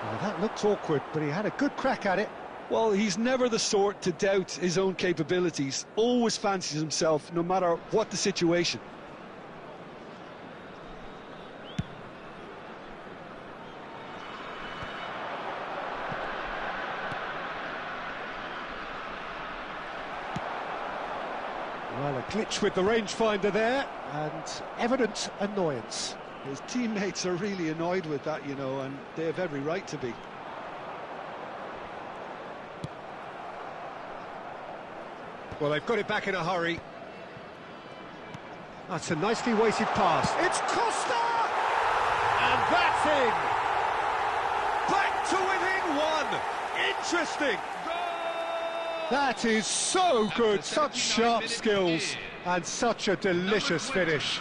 Well, that looked awkward, but he had a good crack at it. Well, he's never the sort to doubt his own capabilities. Always fancies himself, no matter what the situation. Well, a glitch with the rangefinder there, and evident annoyance. His teammates are really annoyed with that, you know, and they have every right to be. Well, they've got it back in a hurry. That's a nicely weighted pass. It's Costa! And that's in! Back to within one! Interesting! That is so good, such sharp skills, and such a delicious finish.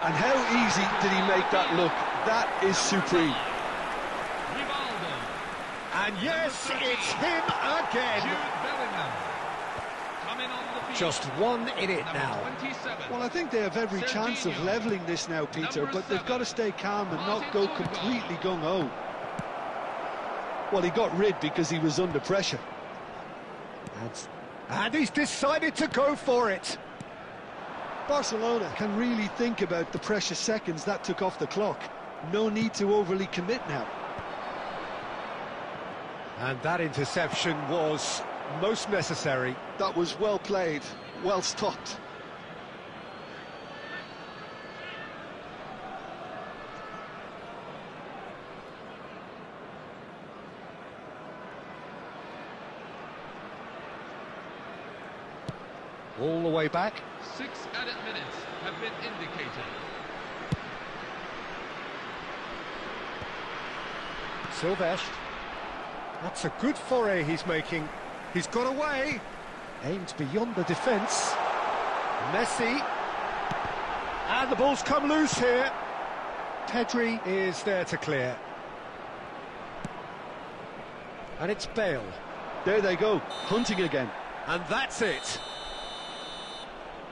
And how easy did he make that look? That is supreme. And yes, it's him again. Just one in it now. Well, I think they have every chance of levelling this now, Peter, but they've got to stay calm and not go completely gung-ho. Well, he got rid because he was under pressure. And he's decided to go for it. Barcelona can really think about the precious seconds that took off the clock. No need to overly commit now. And that interception was most necessary. That was well played, well stopped. All the way back. 6 added minutes have been indicated. Silvestre. That's a good foray he's making. He's got away. Aimed beyond the defence. Messi. And the ball's come loose here. Pedri is there to clear. And it's Bale. There they go, hunting again. And that's it.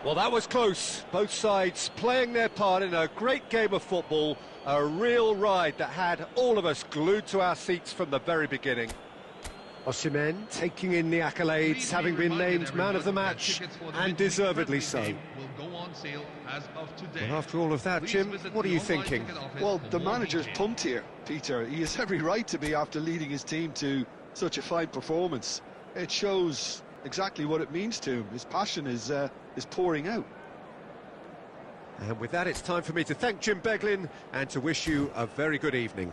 Well, that was close. Both sides playing their part in a great game of football. A real ride that had all of us glued to our seats from the very beginning. Osimhen taking in the accolades, having been named man of the match, and deservedly so. Well, after all of that, Jim, what are you thinking? Well, the manager's pumped here, Peter. He has every right to be after leading his team to such a fine performance. It shows exactly what it means to him. His passion is pouring out. And with that, it's time for me to thank Jim Beglin and to wish you a very good evening.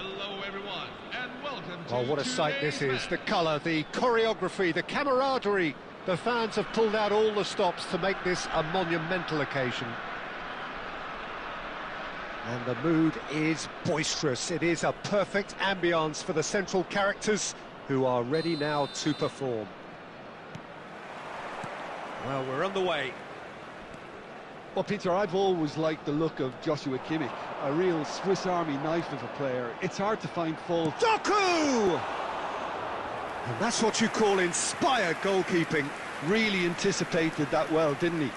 Hello everyone, and welcome to Oh, what a sight this is. match. The colour, the choreography, the camaraderie. The fans have pulled out all the stops to make this a monumental occasion. And the mood is boisterous. It is a perfect ambience for the central characters who are ready now to perform. Well, we're underway. Well, Peter, I've always liked the look of Joshua Kimmich, a real Swiss Army knife of a player. It's hard to find fault. Doku! And that's what you call inspired goalkeeping. Really anticipated that well, didn't he?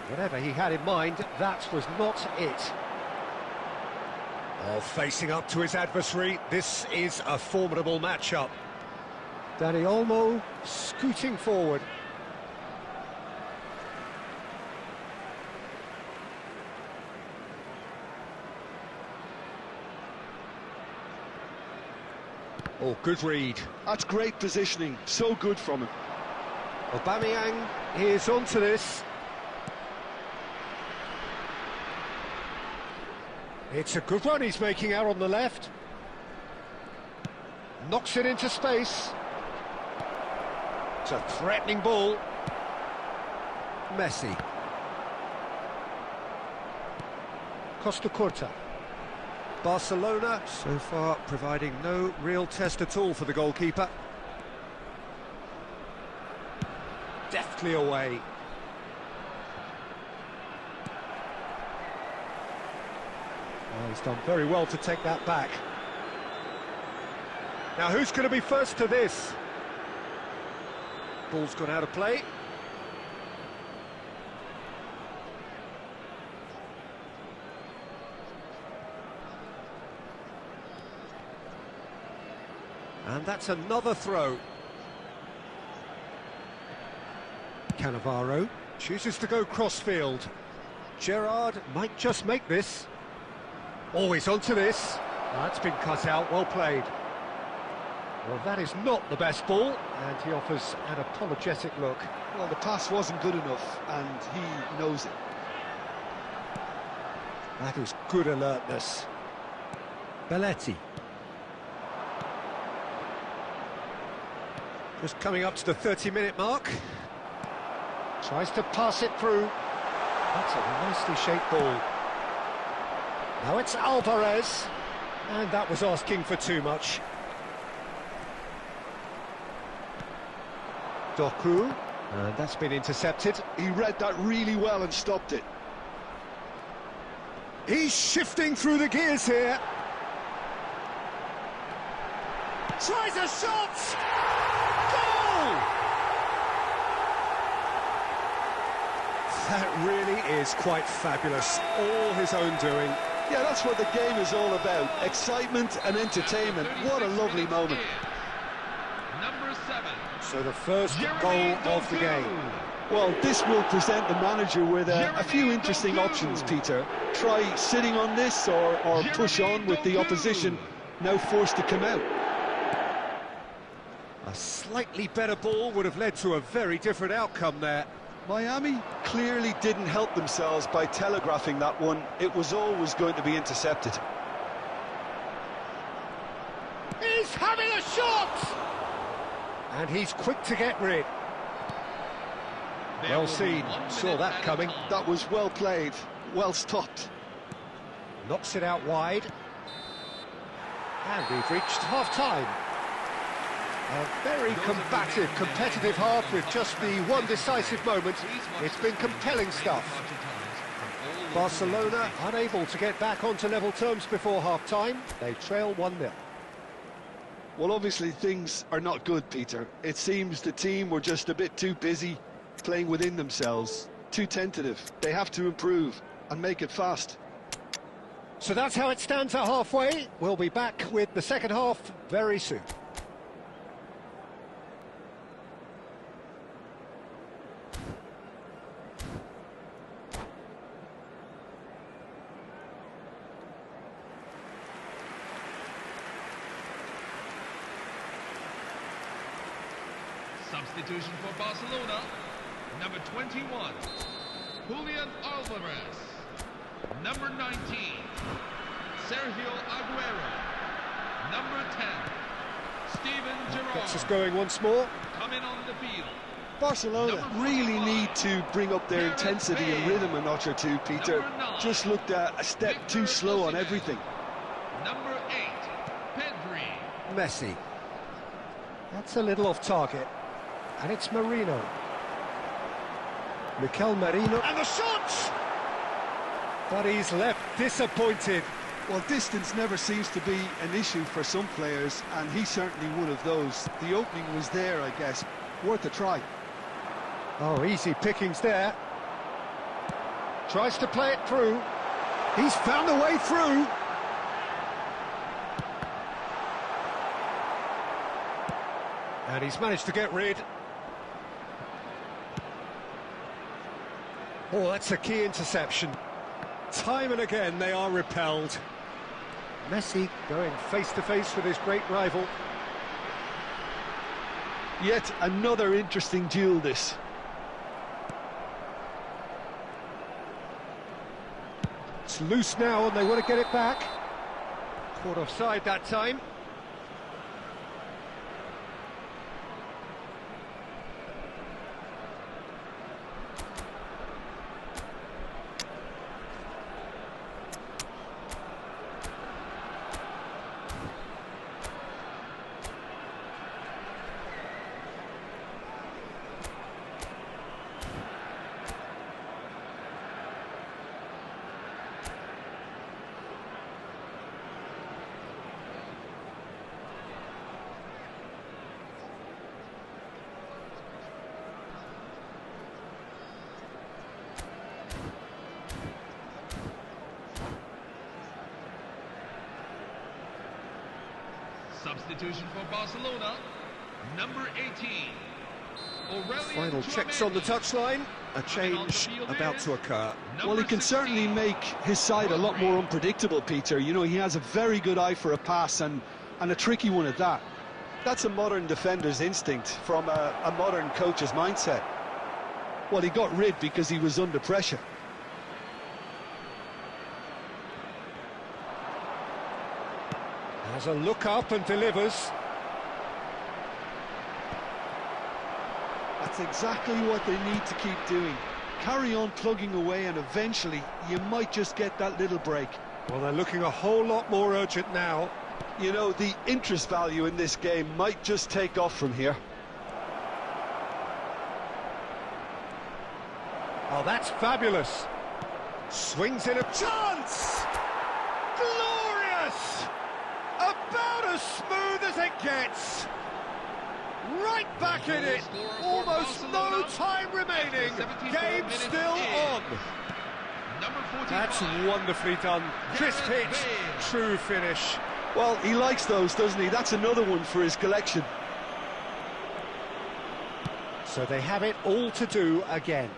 Whatever he had in mind, that was not it. Oh, facing up to his adversary, this is a formidable matchup. Dani Olmo scooting forward. Oh, good read. That's great positioning, so good from him. Aubameyang is onto this. It's a good run he's making out on the left. Knocks it into space. It's a threatening ball. Messi. Costa Curta. Barcelona so far providing no real test at all for the goalkeeper. Deftly away. Oh, he's done very well to take that back. Now who's going to be first to this? Ball's gone out of play. And that's another throw. Cannavaro chooses to go crossfield. Gerrard might just make this. Always onto this. That's been cut out, well played. Well, that is not the best ball, and he offers an apologetic look. Well, the pass wasn't good enough, and he knows it. That is good alertness. Belletti. Just coming up to the 30-minute mark. Tries to pass it through. That's a nicely shaped ball. Now it's Alvarez. And that was asking for too much. Doku. And that's been intercepted. He read that really well and stopped it. He's shifting through the gears here. Tries a shot! Goal! That really is quite fabulous. All his own doing. Yeah, that's what the game is all about. Excitement and entertainment. What a lovely moment. Number 7. So the first goal of the game. Well, this will present the manager with a few interesting options, Peter. Try sitting on this or push on with the opposition now forced to come out. A slightly better ball would have led to a very different outcome there. Miami clearly didn't help themselves by telegraphing that one. It was always going to be intercepted. He's having a shot! And he's quick to get rid. Well seen, saw that coming. That was well played, well stopped. Knocks it out wide. And we've reached half-time. A very combative, competitive half with just the one decisive moment. It's been compelling stuff. Barcelona unable to get back onto level terms before half-time. They trail 1-0. Well, obviously things are not good, Peter. It seems the team were just a bit too busy playing within themselves, too tentative. They have to improve and make it fast. So that's how it stands at halfway. We'll be back with the second half very soon. Substitution for Barcelona. Number 21, Julian Alvarez. Number 19, Sergio Aguero. Number 10, Steven Gerrard. Gets us going once more. Coming on the field. Barcelona really need to bring up their intensity and rhythm a notch or two, Peter. Just looked a step too slow on everything. Number 8, Pedri. Messi. That's a little off target. And it's Marino. Mikel Marino. And the shot! But he's left disappointed. Well, distance never seems to be an issue for some players, and he's certainly one of those. The opening was there, I guess. Worth a try. Oh, easy pickings there. Tries to play it through. He's found a way through. And he's managed to get rid. Oh, that's a key interception. Time and again they are repelled. Messi going face-to-face with his great rival. Yet another interesting duel, this. It's loose now and they want to get it back. Caught offside that time. Substitution for Barcelona, number 18. Final checks on the touchline. A change about to occur. Well, he can certainly make his side a lot more unpredictable, Peter. You know, he has a very good eye for a pass, and a tricky one at that. That's a modern defender's instinct from a modern coach's mindset. Well, he got rid because he was under pressure. Has a look up and delivers. That's exactly what they need to keep doing. Carry on plugging away, and eventually you might just get that little break. Well, they're looking a whole lot more urgent now. You know, the interest value in this game might just take off from here. Oh, that's fabulous. Swings in a chance! Glorious! About as smooth as it gets. Right back in it. Almost no time remaining. Game still on. That's wonderfully done. Crisp hit, true finish. Well, he likes those, doesn't he? That's another one for his collection. So they have it all to do again.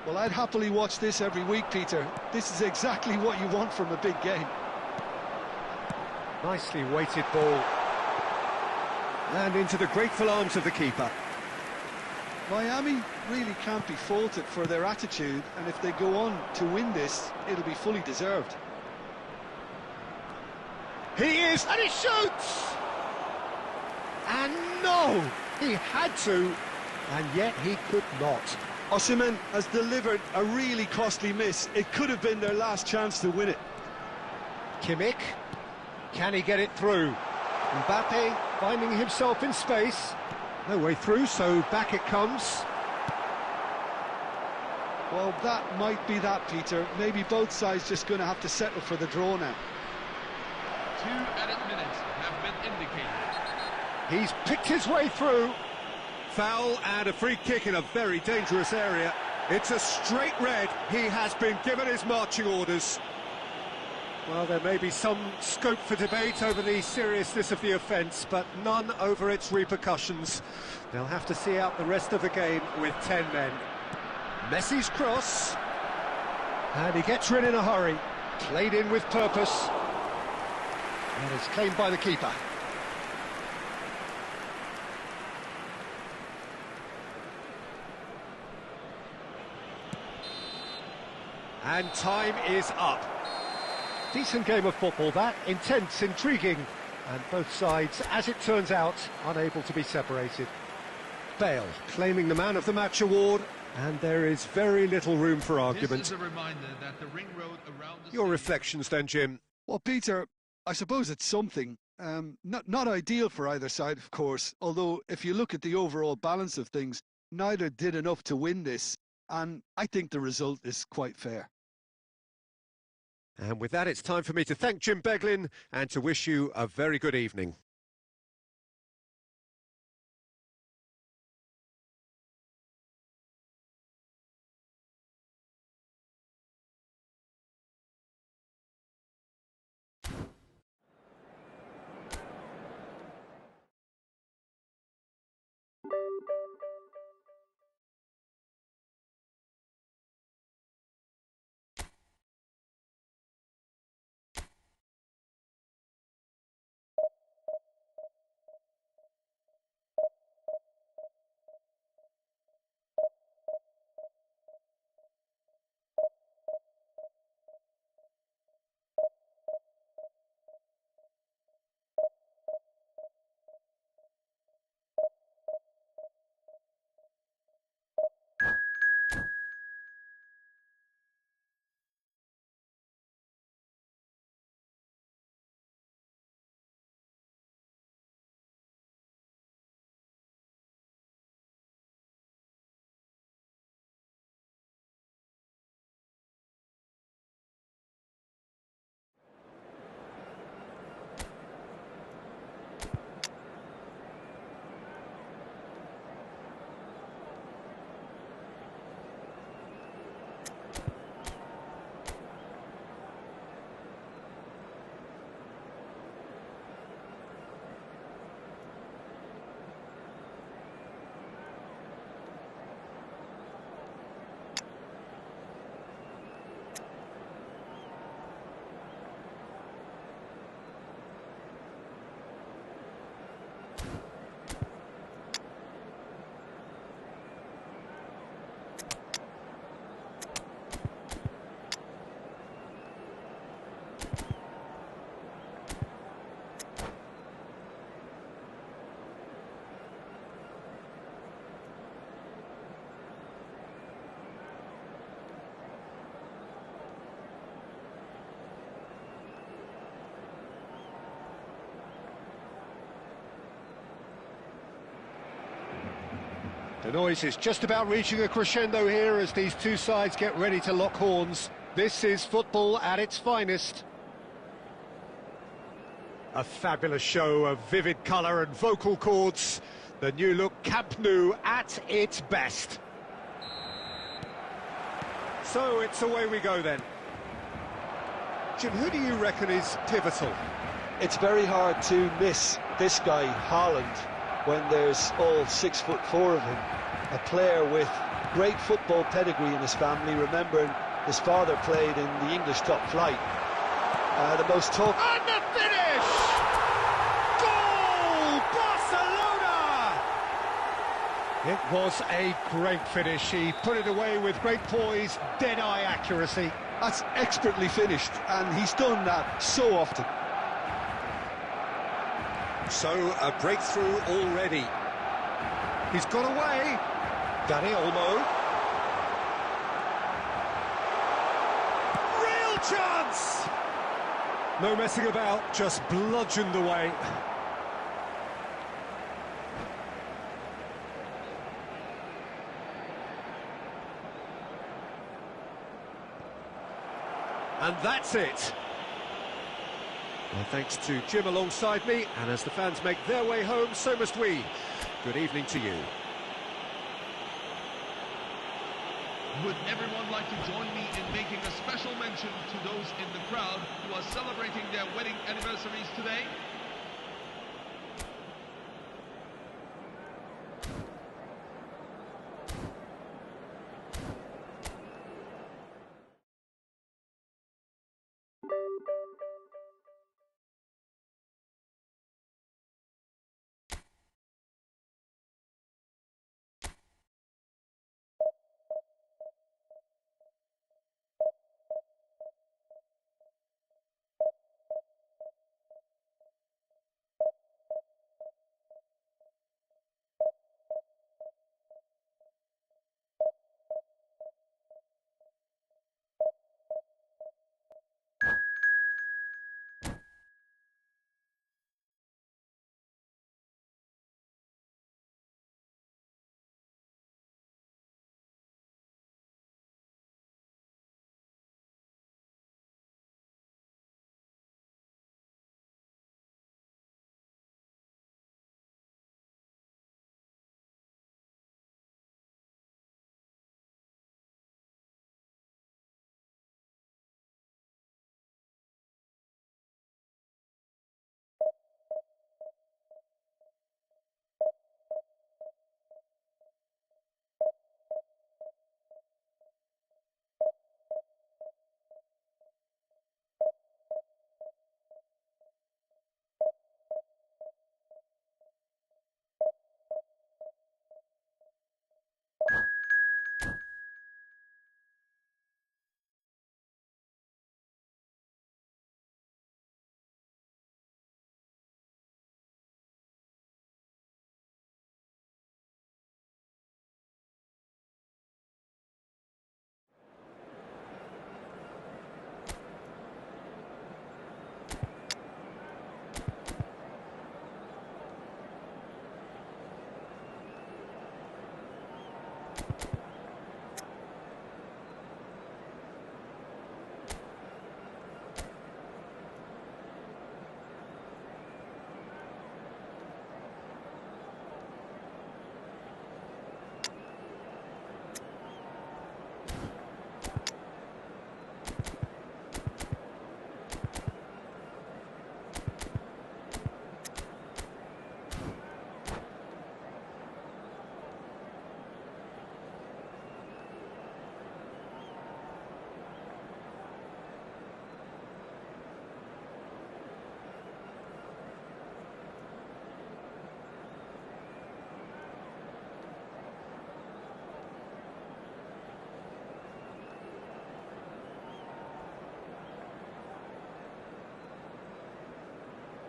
Well, I'd happily watch this every week, Peter. This is exactly what you want from a big game. Nicely weighted ball. And into the grateful arms of the keeper. Miami really can't be faulted for their attitude, and if they go on to win this, it'll be fully deserved. He is, and he shoots! And no, he had to, and yet he could not. Osimhen has delivered a really costly miss. It could have been their last chance to win it. Kimmich, can he get it through? Mbappe finding himself in space. No way through, so back it comes. Well, that might be that, Peter. Maybe both sides just going to have to settle for the draw now. 2 added minutes have been indicated. He's picked his way through. Foul and a free kick in a very dangerous area. It's a straight red. He has been given his marching orders. Well, there may be some scope for debate over the seriousness of the offence, but none over its repercussions. They'll have to see out the rest of the game with 10 men. Messi's cross. And he gets rid in a hurry. Played in with purpose. And it's claimed by the keeper. And time is up. Decent game of football that, intense, intriguing, and both sides, as it turns out, unable to be separated. Bale claiming the Man of the Match award, and there is very little room for argument. This is a reminder that the ring road around the Your stadium- reflections then, Jim? Well, Peter, I suppose it's something. Not ideal for either side, of course, although if you look at the overall balance of things, neither did enough to win this, and I think the result is quite fair. And with that, it's time for me to thank Jim Beglin and to wish you a very good evening. The noise is just about reaching a crescendo here as these two sides get ready to lock horns. This is football at its finest. A fabulous show of vivid colour and vocal cords. The new look Camp Nou at its best. So it's away we go then. Jim, who do you reckon is pivotal? It's very hard to miss this guy, Haaland, when there's all 6'4" of him. A player with great football pedigree in his family, remembering his father played in the English top flight. The most talk... And the finish! Goal! Barcelona! It was a great finish. He put it away with great poise, dead-eye accuracy. That's expertly finished, and he's done that so often. So, a breakthrough already. He's got away. Dani Olmo. Real chance! No messing about, just bludgeoned away. And that's it. Well, thanks to Jim alongside me, and as the fans make their way home, so must we. Good evening to you. Would everyone like to join me in making a special mention to those in the crowd who are celebrating their wedding anniversaries today?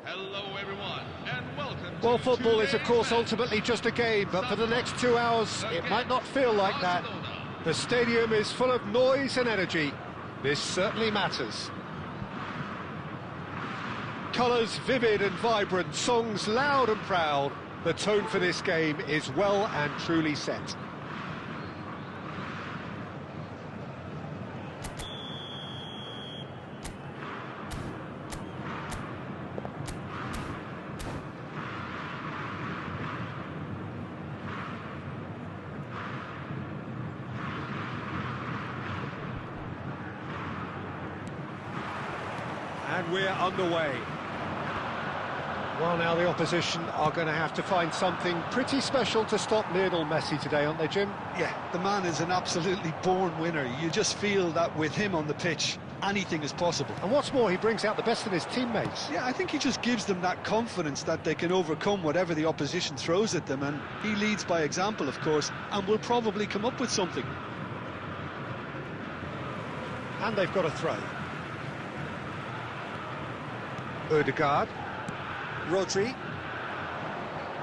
Hello everyone, and welcome Well, to football is, of today's course, match. ultimately just a game, but for the next 2 hours, it might not feel like that. The stadium is full of noise and energy. This certainly matters. Colours vivid and vibrant, songs loud and proud. The tone for this game is well and truly set. And we're underway. Well, now the opposition are going to have to find something pretty special to stop Lionel Messi today, aren't they, Jim? Yeah, the man is an absolutely born winner. You just feel that with him on the pitch, anything is possible. And what's more, he brings out the best in his teammates. Yeah, I think he just gives them that confidence that they can overcome whatever the opposition throws at them, and he leads by example, of course, and will probably come up with something. And they've got a throw. Odegaard. Rodri.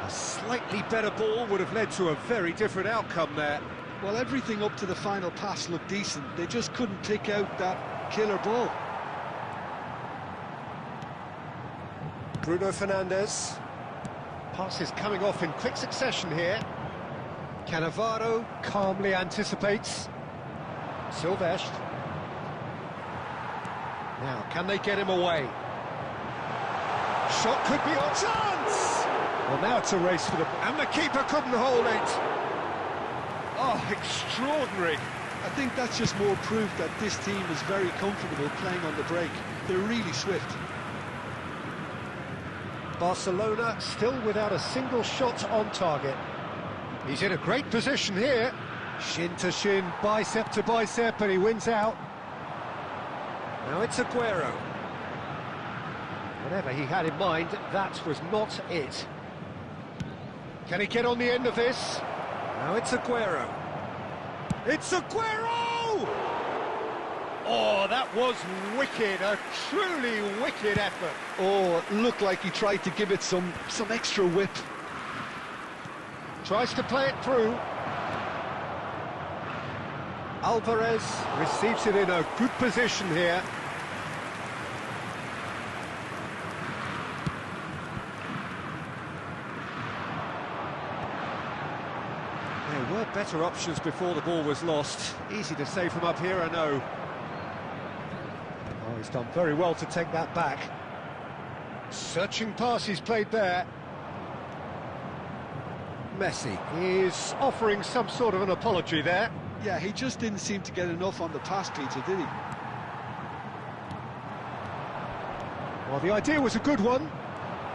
A slightly better ball would have led to a very different outcome there. Well, everything up to the final pass looked decent. They just couldn't pick out that killer ball. Bruno Fernandes. Passes coming off in quick succession here. Cannavaro calmly anticipates. Silvestre. Now, can they get him away? Shot could be on chance! Well, now it's a race for the... And the keeper couldn't hold it! Oh, extraordinary! I think that's just more proof that this team is very comfortable playing on the break. They're really swift. Barcelona still without a single shot on target. He's in a great position here. Shin to shin, bicep to bicep, and he wins out. Now it's Aguero. Whatever he had in mind, that was not it. Can he get on the end of this? Now it's Aguero. It's Aguero! Oh, that was wicked, a truly wicked effort. Oh, it looked like he tried to give it some extra whip. Tries to play it through. Alvarez receives it in a good position here. There were better options before the ball was lost. Easy to say from up here, I know. Oh, he's done very well to take that back. Searching pass he's played there. Messi is offering some sort of an apology there. Yeah, he just didn't seem to get enough on the pass, Peter, did he? Well, the idea was a good one.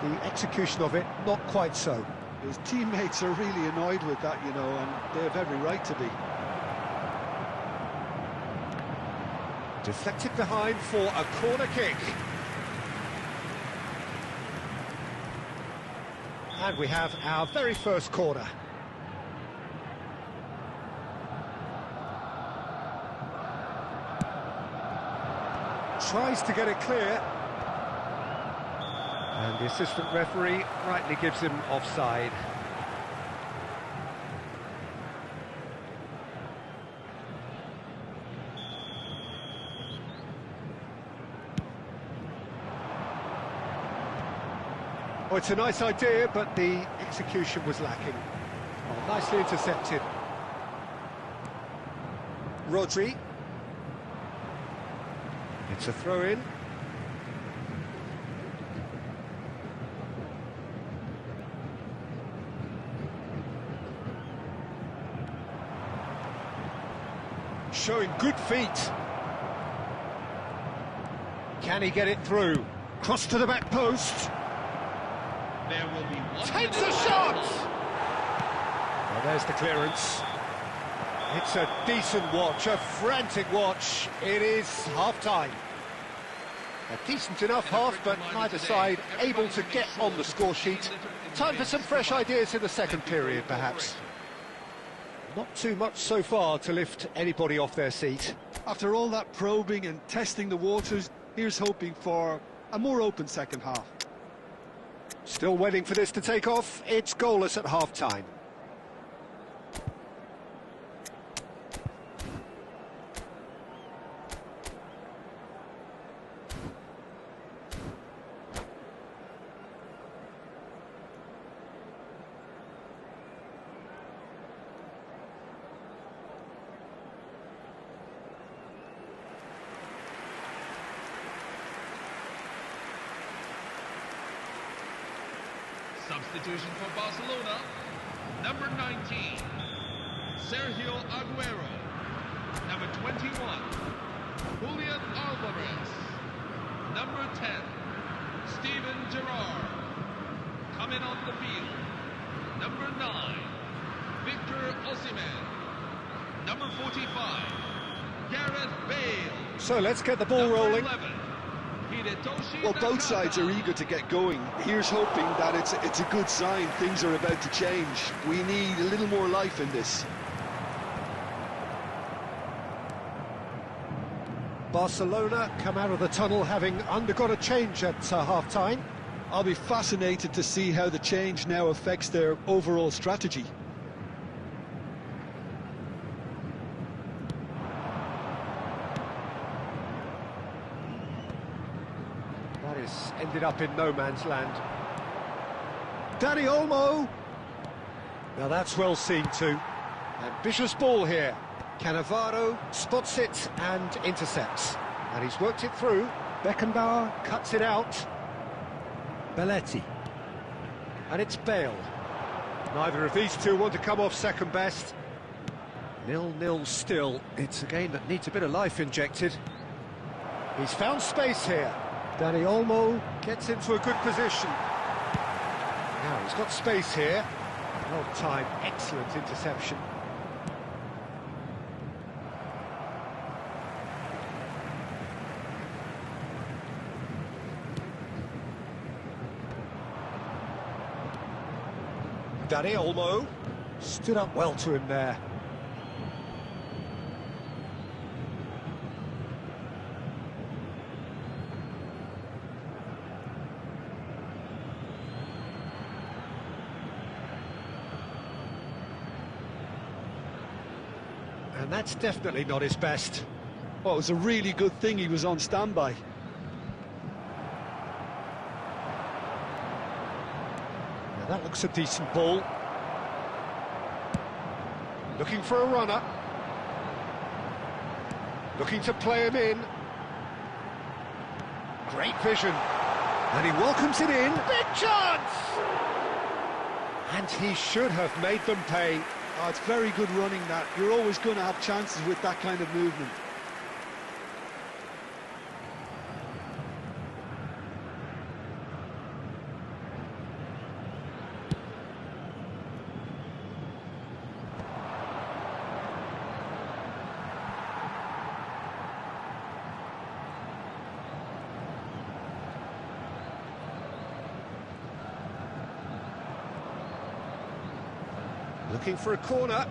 The execution of it, not quite so. His teammates are really annoyed with that, you know, and they have every right to be. Deflected behind for a corner kick. And we have our very first corner. Tries to get it clear. And the assistant referee rightly gives him offside. Well, it's a nice idea, but the execution was lacking. Oh, nicely intercepted. Rodri. It's a throw-in. Showing good feet. Can he get it through? Cross to the back post. There will be one. Takes a shot! Well, there's the clearance. It's a decent watch, a frantic watch. It is half-time. A decent enough half, but neither side able to get on the score sheet. Time for some fresh ideas in the second period, perhaps. Not too much so far to lift anybody off their seat. After all that probing and testing the waters, here's hoping for a more open second half. Still waiting for this to take off. It's goalless at half-time. Substitution for Barcelona, number 19, Sergio Aguero. Number 21, Julian Alvarez. Number 10, Steven Gerrard. Coming on the field, number 9, Victor Osimhen. Number 45, Gareth Bale. So let's get the ball Number rolling. 11, Hidetoshi Well, both Nakata. sides are eager to get going. Here's hoping that it's a good sign. Things are about to change. We need a little more life in this. Barcelona come out of the tunnel having undergone a change at half-time. I'll be fascinated to see how the change now affects their overall strategy. That is ended up in no man's land. Dani Olmo. Now that's well seen too. Ambitious ball here. Cannavaro spots it and intercepts. And he's worked it through. Beckenbauer cuts it out. Belletti. And it's Bale. Neither of these two want to come off second best. 0-0 still. It's a game that needs a bit of life injected. He's found space here. Dani Olmo gets into a good position. Now he's got space here. Well timed, excellent interception. Dani Olmo stood up well to him there. And that's definitely not his best. Well, it was a really good thing he was on standby. Now that looks a decent ball. Looking for a runner. Looking to play him in. Great vision. And he welcomes it in. Big chance! And he should have made them pay. Oh, it's very good running that. You're always going to have chances with that kind of movement. Looking for a corner.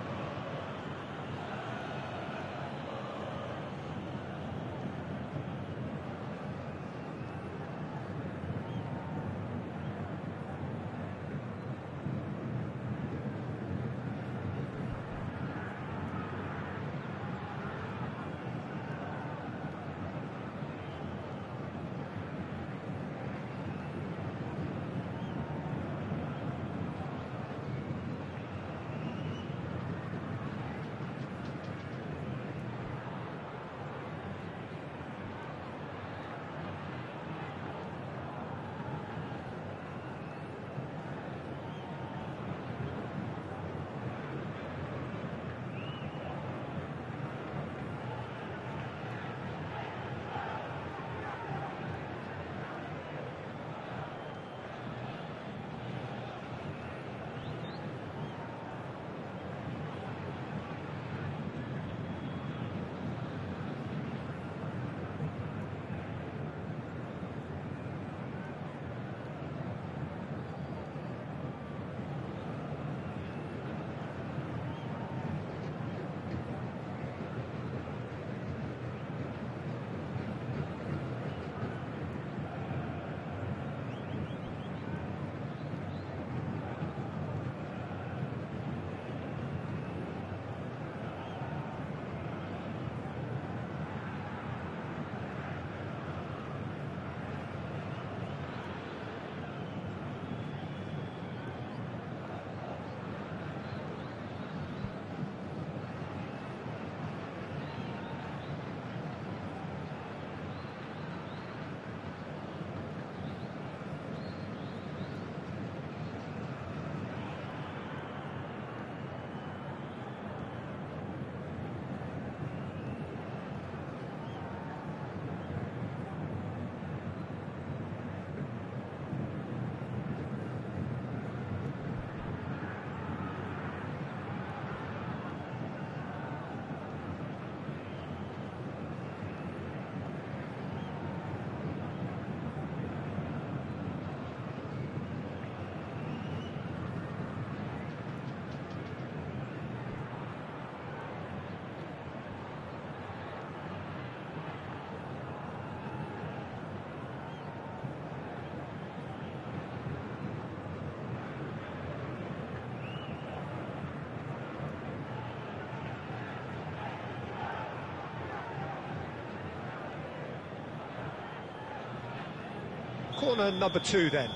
Corner number 2 then.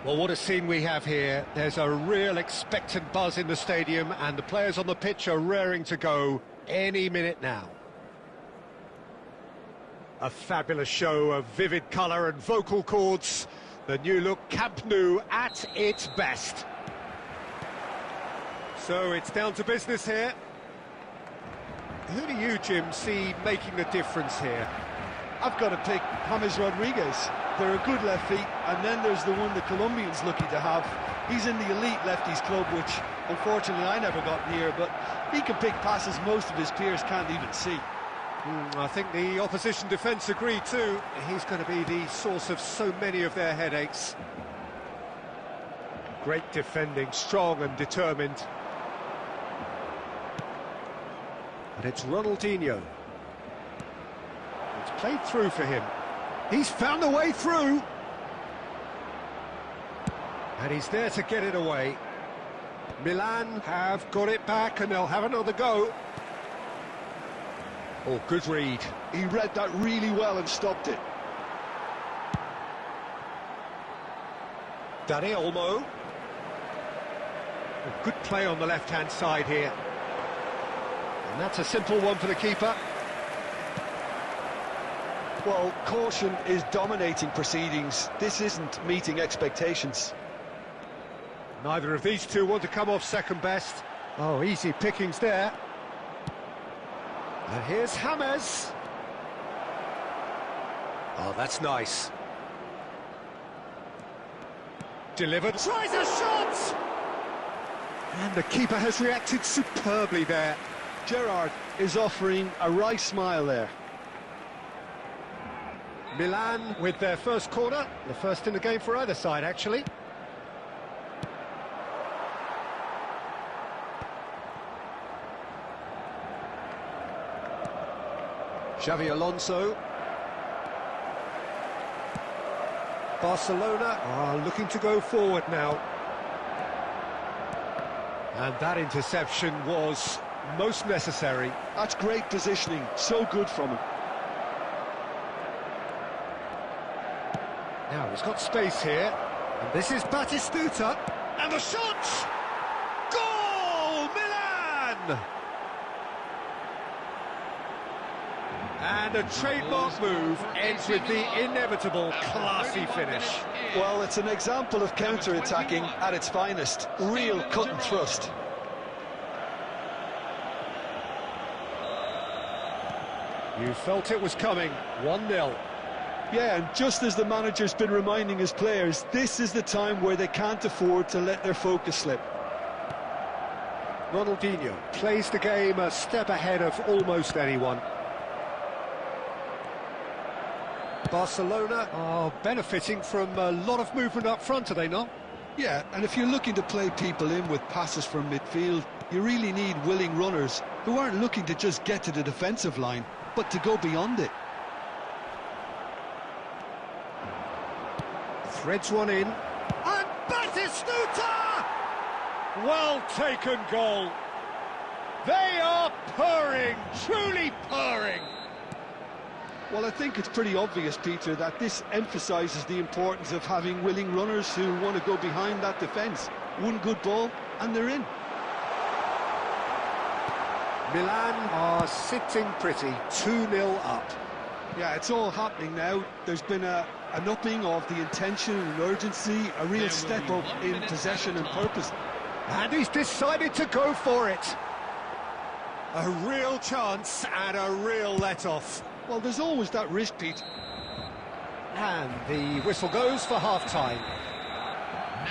Well, what a scene we have here. There's a real expectant buzz in the stadium, and the players on the pitch are raring to go any minute now. A fabulous show of vivid colour and vocal cords. The new look Camp Nou at its best. So it's down to business here. Who do you, Jim, see making the difference here? I've got to pick James Rodriguez. They're a good left feet, and then there's the one the Colombian's lucky to have. He's in the elite lefties club, which unfortunately I never got near, but he can pick passes most of his peers can't even see. I think the opposition defence agree too. He's going to be the source of so many of their headaches. Great defending, strong and determined. And it's Ronaldinho. It's played through for him. He's found a way through. And he's there to get it away. Milan have got it back and they'll have another go. Oh, good read. He read that really well and stopped it. Dani Olmo. A good play on the left-hand side here. And that's a simple one for the keeper. Well, caution is dominating proceedings. This isn't meeting expectations. Neither of these two want to come off second best. Oh, easy pickings there. And here's James. Oh, that's nice. Delivered. Tries a shot! And the keeper has reacted superbly there. Gerrard is offering a wry smile there. Milan with their first corner, the first in the game for either side, actually. Xavi Alonso. Barcelona are looking to go forward now. And that interception was most necessary. That's great positioning, so good from him. Now he's got space here, and this is Batistuta, and the shot! Goal, Milan! And a trademark move ends with the inevitable classy finish. Well, it's an example of counter-attacking at its finest. Real cut and thrust. You felt it was coming, 1-0. Yeah, and just as the manager's been reminding his players, this is the time where they can't afford to let their focus slip. Ronaldinho plays the game a step ahead of almost anyone. Barcelona are benefiting from a lot of movement up front, are they not? Yeah, and if you're looking to play people in with passes from midfield, you really need willing runners who aren't looking to just get to the defensive line, but to go beyond it. Threads one in, and Batistuta! Well taken goal. They are purring, truly purring. Well, I think it's pretty obvious, Peter, that this emphasises the importance of having willing runners who want to go behind that defence. One good ball, and they're in. Milan are sitting pretty, 2-0 up. Yeah, it's all happening now. There's been an upping of the intention and urgency, a real step up in possession and purpose. And he's decided to go for it. A real chance and a real let-off. Well, there's always that risk, Pete. And the whistle goes for half-time.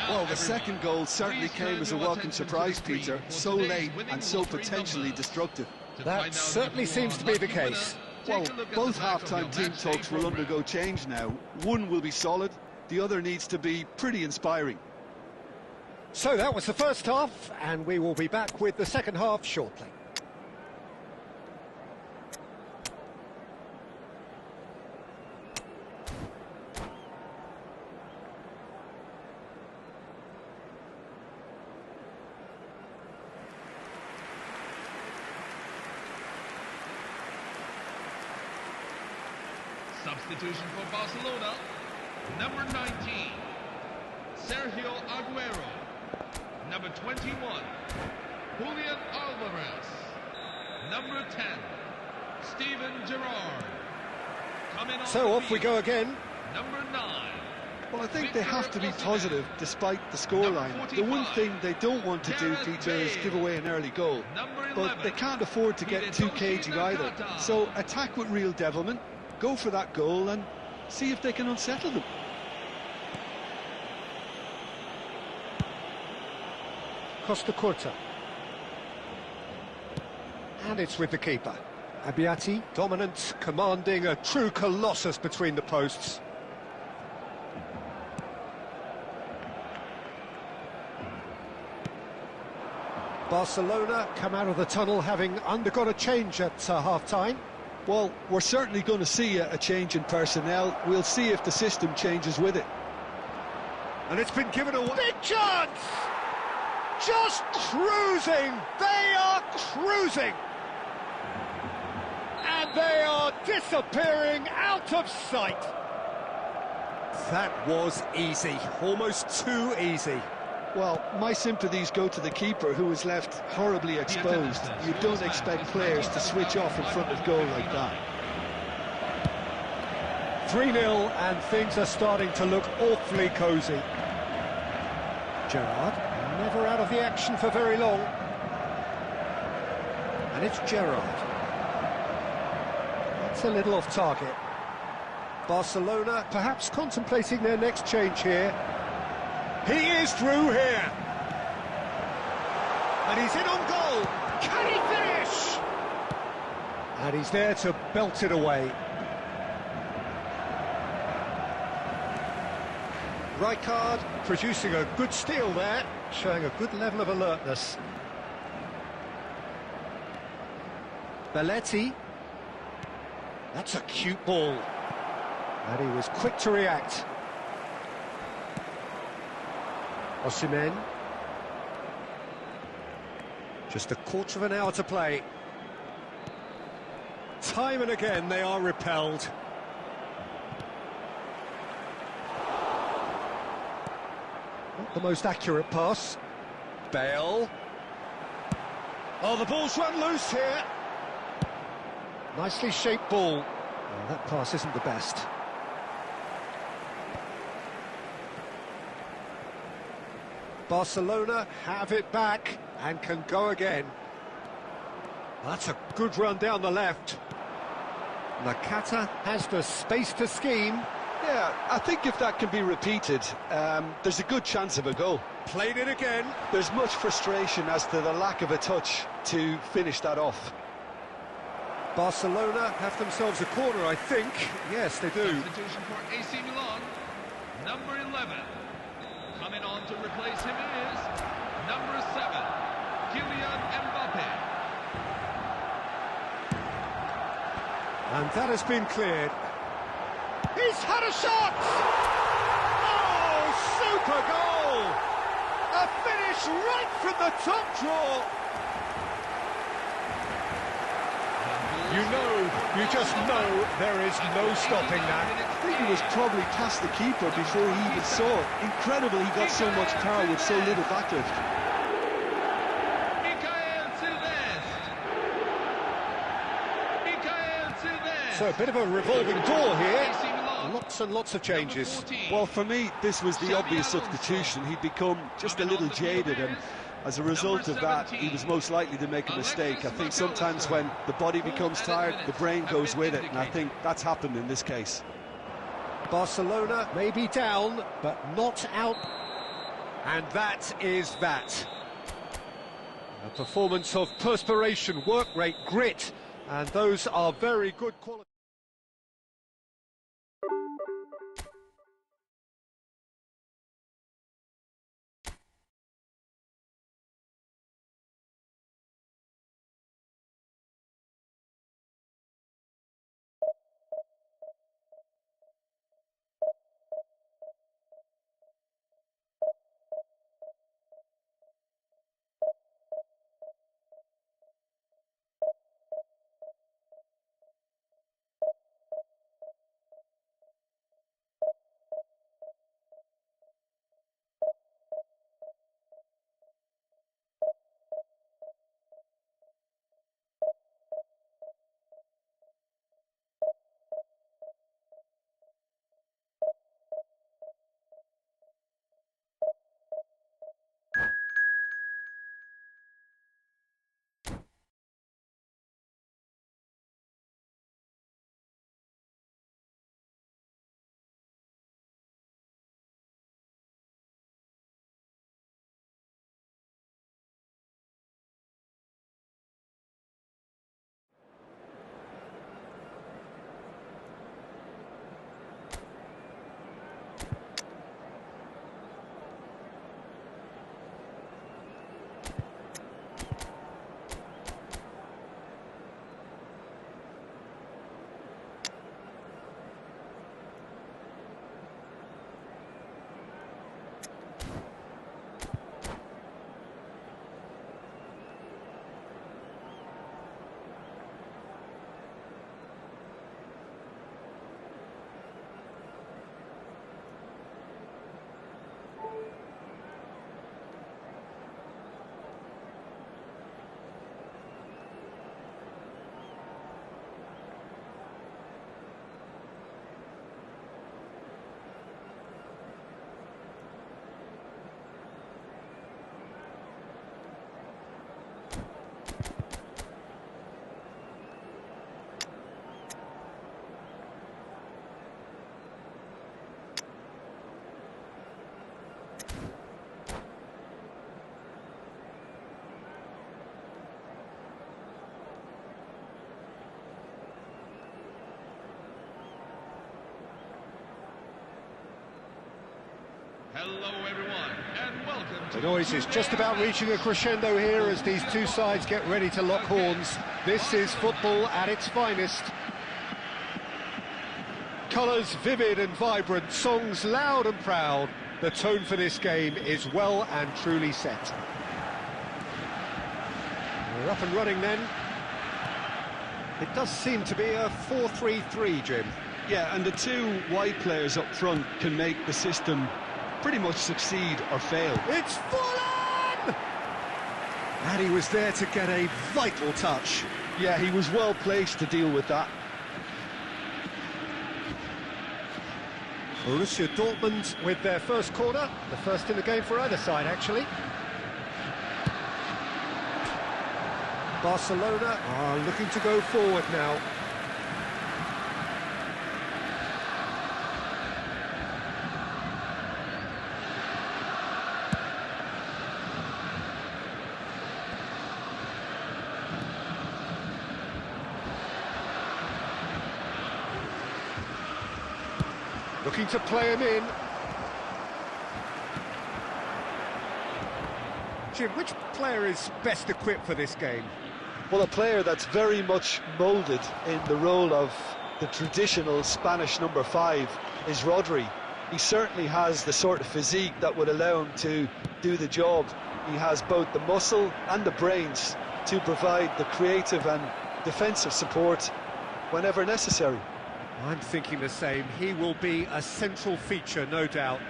Well, the second goal certainly came as a welcome surprise, Peter. So late and so potentially destructive. That certainly seems to be the case. Well, both half-time team talks will undergo change now. One will be solid, the other needs to be pretty inspiring. So that was the first half, and we will be back with the second half shortly. Substitution for Barcelona, number 19, Sergio Aguero. Number 21, Julian Alvarez. Number 10, Steven Gerrard. So off we go again. Number 9. Well, I think they have to be positive despite the scoreline. The one thing they don't want to do, Peter, is give away an early goal. But they can't afford to get too cagey either. So attack with real devilment, go for that goal and see if they can unsettle them. Costa Curta. And it's with the keeper. Abbiati, dominant, commanding, a true colossus between the posts. Barcelona come out of the tunnel having undergone a change at half-time. Well, we're certainly going to see a change in personnel. We'll see if the system changes with it. And it's been given away. Big chance! Just cruising! They are cruising! And they are disappearing out of sight. That was easy, almost too easy. Well, my sympathies go to the keeper, who is left horribly exposed. You don't expect players to switch off in front of goal like that. 3-0, and things are starting to look awfully cosy. Gerrard, never out of the action for very long. And it's Gerrard. That's a little off target. Barcelona perhaps contemplating their next change here. He is through here. And he's in on goal. Can he finish? And he's there to belt it away. Rijkaard producing a good steal there, showing a good level of alertness. Belletti. That's a cute ball. And he was quick to react. Osimhen. Just a quarter of an hour to play. Time and again they are repelled. Not the most accurate pass. Bale. Oh, the ball's run loose here. Nicely shaped ball. Oh, that pass isn't the best. Barcelona have it back and can go again. That's a good run down the left. Nakata has the space to scheme. Yeah, I think if that can be repeated, there's a good chance of a goal. Played it again. There's much frustration as to the lack of a touch to finish that off. Barcelona have themselves a corner, I think. Yes, they do. Substitution for AC Milan, number 11. Coming on to replace him is number 7, Kylian Mbappe. And that has been cleared. He's had a shot! Oh, super goal! A finish right from the top draw. You just know there is no stopping that. I think he was probably past the keeper before he even saw it. Incredible he got so much power with so little backlift. So a bit of a revolving door here. Lots and lots of changes. Well, for me, this was the obvious substitution. He'd become just a little jaded, and as a result of that, he was most likely to make a mistake. I think sometimes when the body becomes tired, the brain goes with it, and I think that's happened in this case. Barcelona may be down, but not out. And that is that. A performance of perspiration, work rate, grit, and those are very good qualities. Hello everyone, and welcome to The noise is just about reaching a crescendo here as these two sides get ready to lock horns. This is football at its finest. Colours vivid and vibrant, songs loud and proud. The tone for this game is well and truly set. We're up and running then. It does seem to be a 4-3-3, Jim. Yeah, and the two wide players up front can make the system pretty much succeed or fail. It's Fulham! And he was there to get a vital touch. Yeah, he was well placed to deal with that. Borussia Dortmund with their first corner, the first in the game for either side, actually. Barcelona are looking to go forward now. Looking to play him in. Jim, which player is best equipped for this game? Well, a player that's very much moulded in the role of the traditional Spanish number 5 is Rodri. He certainly has the sort of physique that would allow him to do the job. He has both the muscle and the brains to provide the creative and defensive support whenever necessary. I'm thinking the same. He will be a central feature, no doubt.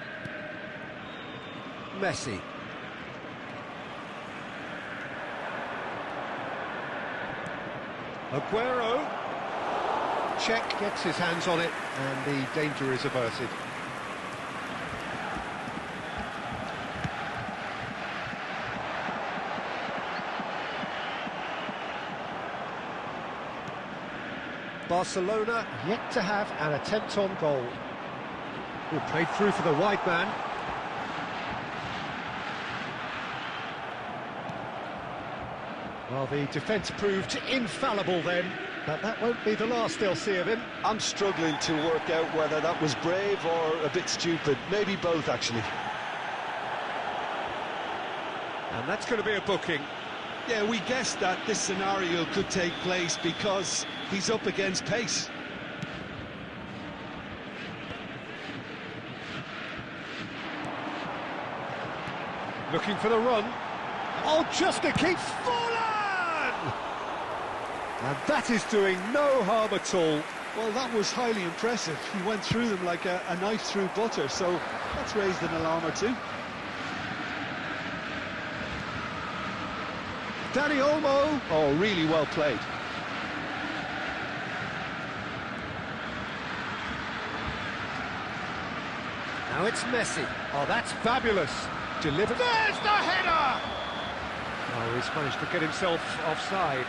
Messi. Aguero. Check gets his hands on it, and the danger is averted. Barcelona yet to have an attempt on goal. Ooh, played through for the wide man. Well, the defence proved infallible then, but that won't be the last they'll see of him. I'm struggling to work out whether that was brave or a bit stupid. Maybe both, actually. And that's going to be a booking. Yeah, we guessed that this scenario could take place because he's up against pace. Looking for the run. Oh, just to keep Fulham! And that is doing no harm at all. Well, that was highly impressive. He went through them like a knife through butter, so that's raised an alarm or two. Danny Olmo. Oh, really well played. Now it's Messi. Oh, that's fabulous. Delivered. There's the header! Oh, he's managed to get himself offside.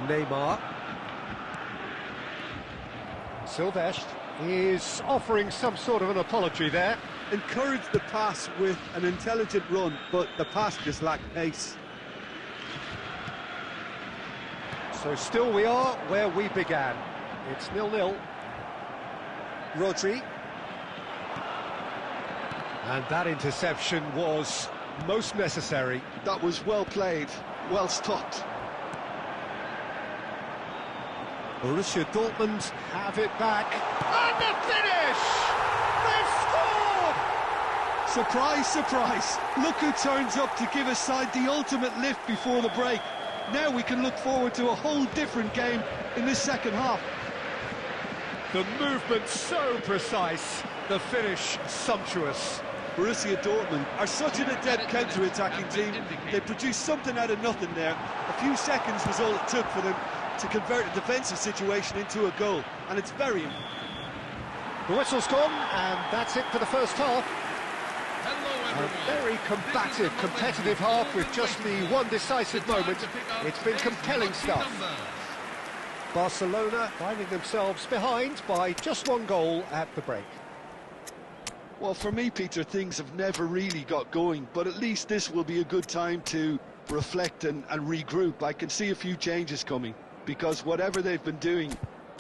Neymar. Silvestre is offering some sort of an apology there. Encouraged the pass with an intelligent run, but the pass just lacked pace. So still we are where we began. It's 0-0. Rodri. And that interception was most necessary. That was well played, well stopped. Borussia Dortmund have it back. And the finish! They've scored! Surprise, surprise. Look who turns up to give his side the ultimate lift before the break. Now we can look forward to a whole different game in this second half. The movement so precise, the finish sumptuous. Borussia Dortmund are such an adept counter-attacking team. They produced something out of nothing there. A few seconds was all it took for them to convert a defensive situation into a goal, and it's very important. The whistle's gone, and that's it for the first half. A very combative, competitive half with just the one decisive moment. It's been compelling stuff. Barcelona finding themselves behind by just one goal at the break. Well, for me, Peter, things have never really got going, but at least this will be a good time to reflect and regroup. I can see a few changes coming, because whatever they've been doing,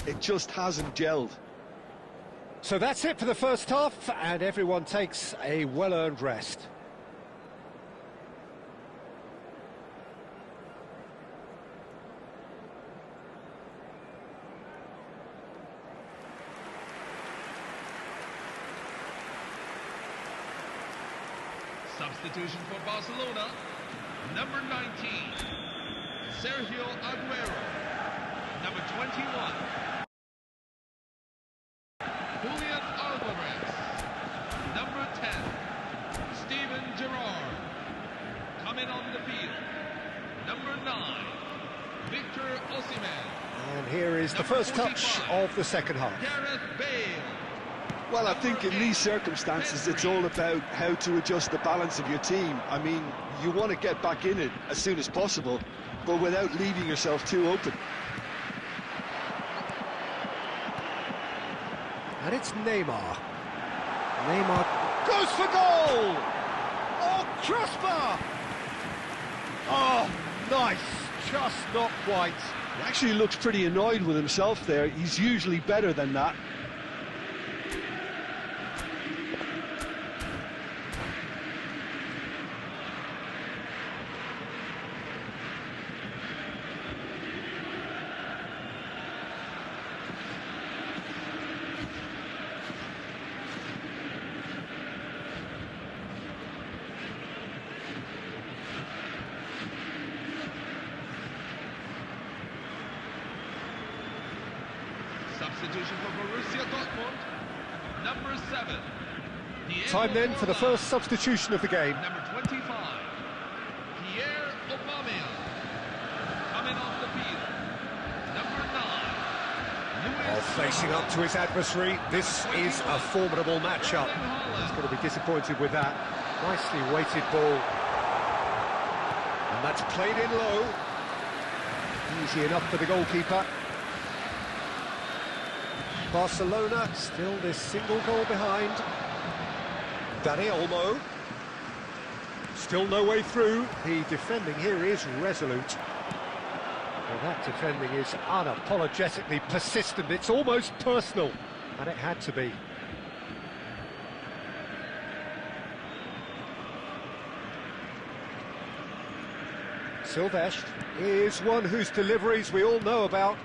it just hasn't gelled. So that's it for the first half, and everyone takes a well-earned rest. Substitution for Barcelona, number 19, Sergio Aguero. Number 21, Julian Alvarez. Number 10, Steven Gerrard. Coming on the field, number 9, Victor Osimhen. And here is the first touch of the second half. Gareth Bale. Well, I think in these circumstances, it's all about how to adjust the balance of your team. I mean, you want to get back in it as soon as possible, but without leaving yourself too open. And it's Neymar. Neymar goes for goal! Oh, crossbar! Oh, nice. Just not quite. He actually looks pretty annoyed with himself there. He's usually better than that. Substitution for Borussia Dortmund, number 7. Time then for the first substitution of the game. Number 25, Pierre Aubameyang. Coming off the field, number 9, Facing up to his adversary, this is a formidable matchup. He's going to be disappointed with that. Nicely weighted ball. And that's played in low. Easy enough for the goalkeeper. Barcelona still this single goal behind. Dani Olmo. Still no way through. The defending here is resolute. Well, that defending is unapologetically persistent. It's almost personal, and it had to be. Silvestre is one whose deliveries we all know about.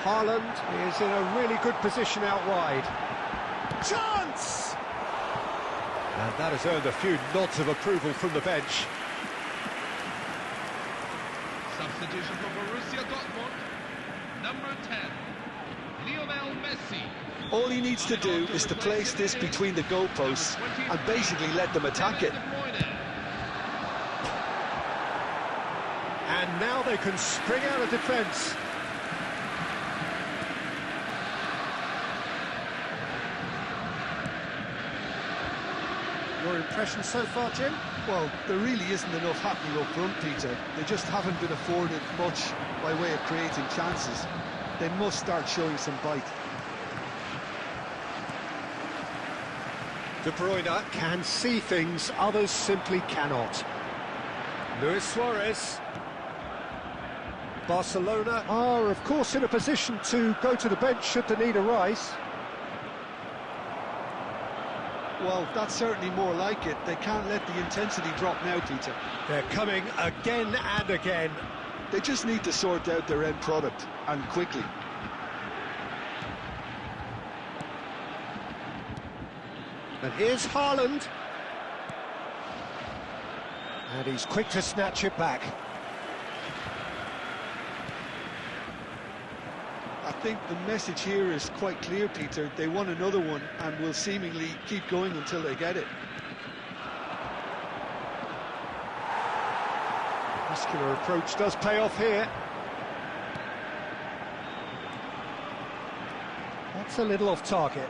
Haaland is in a really good position out wide. Chance! And that has earned a few nods of approval from the bench. Substitution for Borussia Dortmund, number 10, Lionel Messi. All he needs to do is to place this between the goalposts and basically let them attack it. And now they can spring out of defence. Your impression so far, Jim? Well, there really isn't enough happening up front, Peter. They just haven't been afforded much by way of creating chances. They must start showing some bite. De Bruyne can see things others simply cannot. Luis Suarez. Barcelona are, of course, in a position to go to the bench should the need arise. Well, that's certainly more like it. They can't let the intensity drop now, Peter. They're coming again and again. They just need to sort out their end product, and quickly. And here's Haaland. And he's quick to snatch it back. I think the message here is quite clear, Peter. They want another one and will seemingly keep going until they get it. Muscular approach does pay off here. That's a little off target.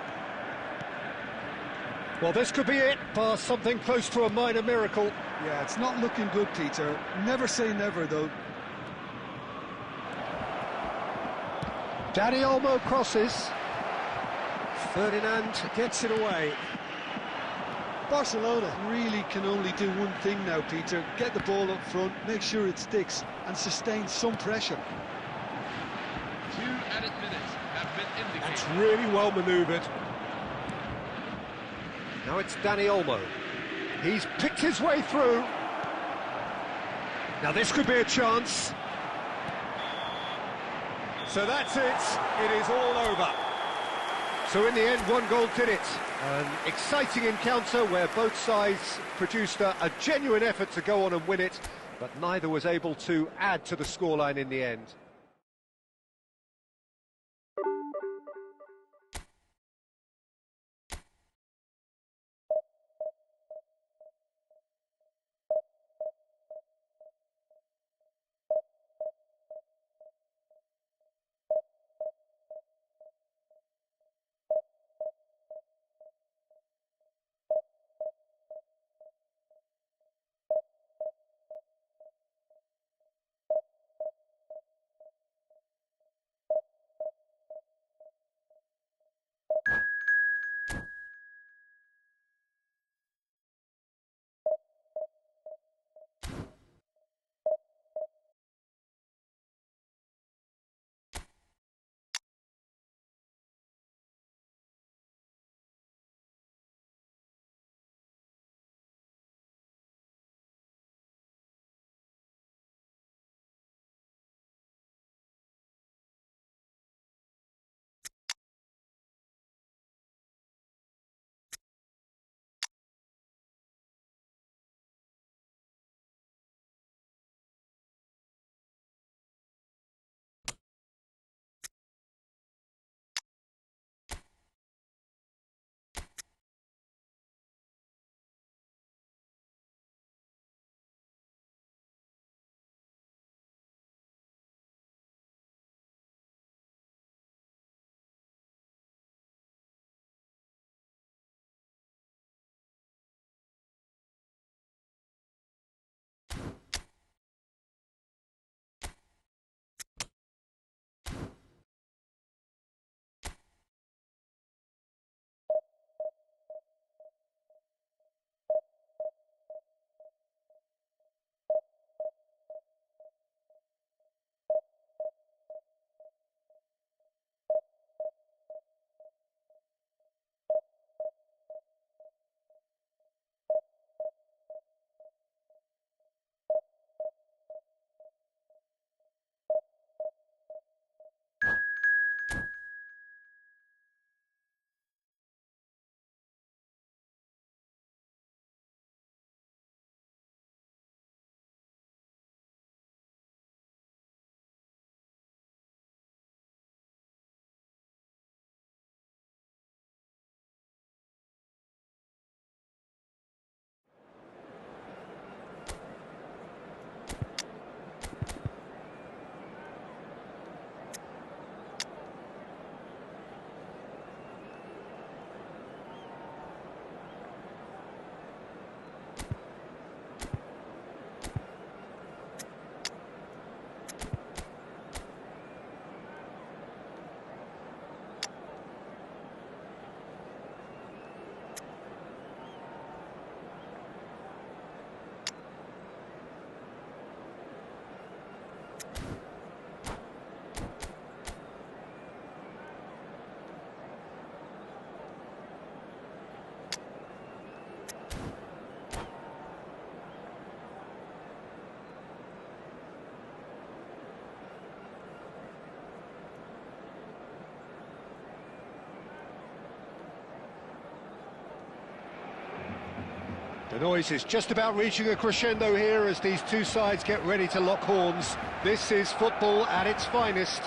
Well, this could be it, bar something close to a minor miracle. Yeah, it's not looking good, Peter. Never say never, though. Dani Olmo crosses. Ferdinand gets it away. Barcelona really can only do one thing now, Peter. Get the ball up front, make sure it sticks, and sustain some pressure. 2 added minutes have been indicated. That's really well manoeuvred. Now it's Dani Olmo. He's picked his way through. Now this could be a chance. So that's it. It is all over. So in the end, 1 goal did it. An exciting encounter where both sides produced a genuine effort to go on and win it, but neither was able to add to the scoreline in the end. The noise is just about reaching a crescendo here as these two sides get ready to lock horns. This is football at its finest.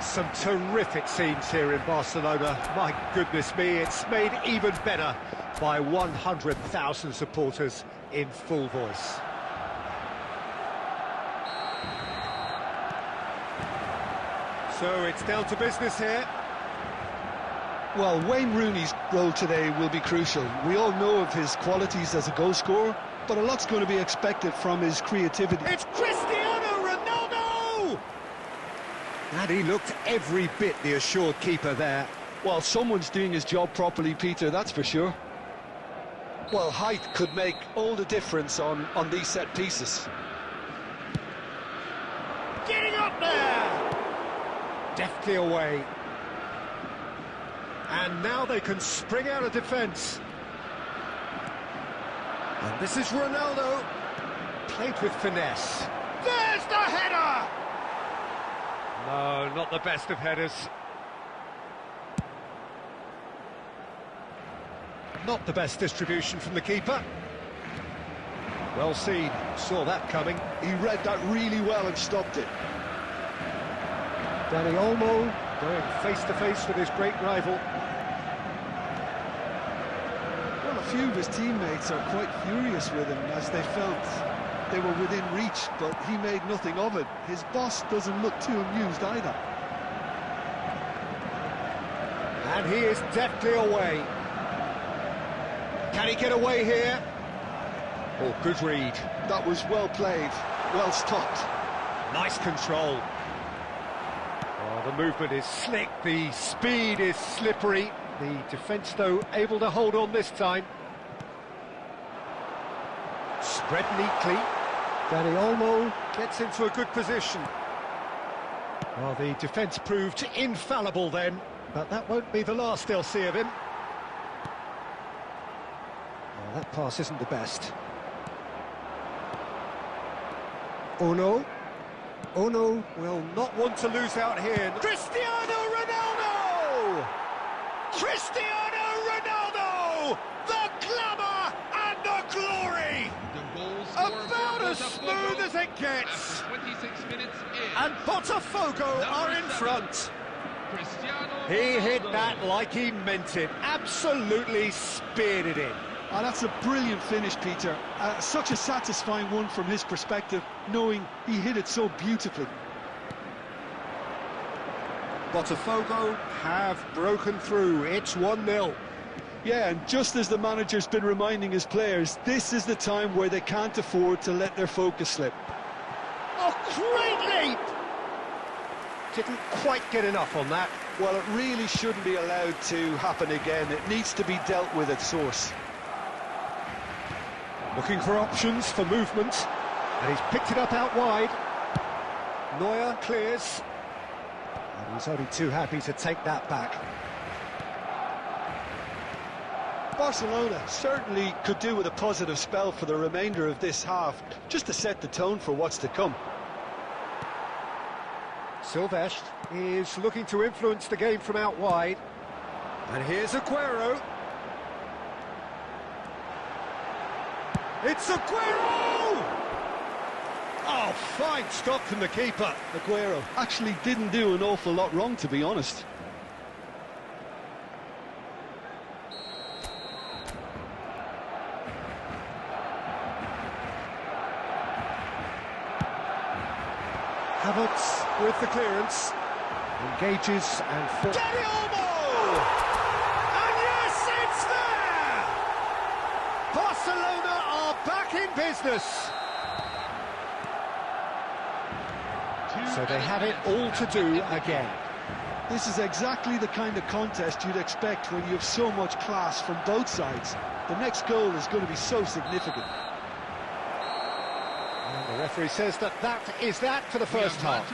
Some terrific scenes here in Barcelona. My goodness me, it's made even better by 100,000 supporters in full voice. So it's down to business here. Well, Wayne Rooney's role today will be crucial. We all know of his qualities as a goal scorer, but a lot's going to be expected from his creativity. It's Cristiano Ronaldo! And he looked every bit the assured keeper there. Well, someone's doing his job properly, Peter, that's for sure. Well, height could make all the difference on these set pieces. Getting up there! Deftly away. And now they can spring out of defence. And this is Ronaldo. Played with finesse. There's the header! No, not the best of headers. Not the best distribution from the keeper. Well seen, saw that coming. He read that really well and stopped it. Dani Olmo going face-to-face with his great rival. Well, a few of his teammates are quite furious with him as they felt they were within reach, but he made nothing of it. His boss doesn't look too amused either. And he is deftly away. Can he get away here? Oh, good read. That was well played, well stopped. Nice control. Oh, the movement is slick, the speed is slippery. The defence, though, able to hold on this time. Spread neatly. Dani Olmo gets into a good position. Well, the defence proved infallible then, but that won't be the last they'll see of him. Well, that pass isn't the best. Ono will not want to lose out here. Cristiano Ronaldo! Cristiano Ronaldo! The glamour and the glory! The goal About as smooth as it gets. After 26 minutes in. And Botafogo are in front. Cristiano He hit Ronaldo. that like he meant it. Absolutely speared it in. Oh, that's a brilliant finish, Peter. Such a satisfying one from his perspective, knowing he hit it so beautifully. Botafogo have broken through. It's 1-0. Yeah, and just as the manager's been reminding his players, this is the time where they can't afford to let their focus slip. Oh, great leap! Didn't quite get enough on that. Well, it really shouldn't be allowed to happen again. It needs to be dealt with at source. Looking for options for movement, and he's picked it up out wide. Neuer clears, and he's only too happy to take that back. Barcelona certainly could do with a positive spell for the remainder of this half, just to set the tone for what's to come. Silvestre is looking to influence the game from out wide, and here's Aguero. It's Aguero! Oh, fine stop from the keeper. Aguero actually didn't do an awful lot wrong, to be honest. Havertz with the clearance. Engages and... Dani Olmo! And yes, it's there! Barcelona are back in business. So they have it all to do again. This is exactly the kind of contest you'd expect when you have so much class from both sides. The next goal is going to be so significant. And the referee says that is that for the first half.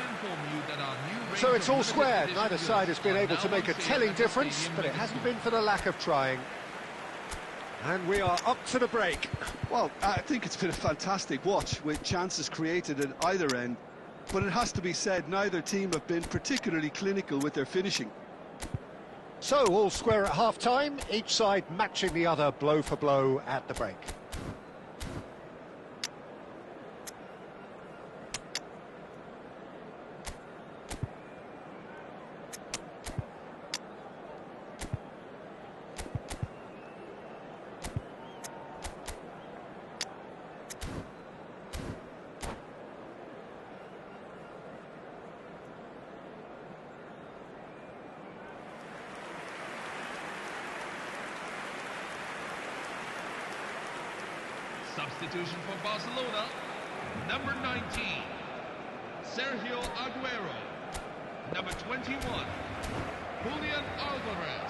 So it's all square. Neither side has been able to make a telling difference, but it hasn't been for the lack of trying. And we are up to the break. Well, I think it's been a fantastic watch, with chances created at either end. But it has to be said, neither team have been particularly clinical with their finishing. So, all square at half-time, each side matching the other blow for blow at the break. Substitution for Barcelona, number 19, Sergio Aguero. Number 21, Julian Alvarez.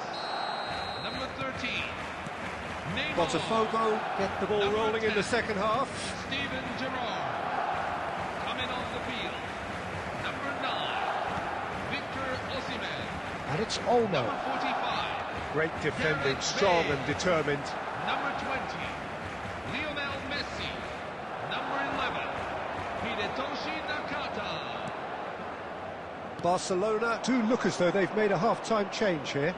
Botafogo get the ball Number rolling 10. in the second half. Steven Gerrard. Coming on the field. Number 9. Victor Osimhen. And it's Olmo. Number 45. Great defending, strong and determined. Number 20. Lionel Messi. Number 11. Hidetoshi Nakata. Barcelona do look as though they've made a half-time change here.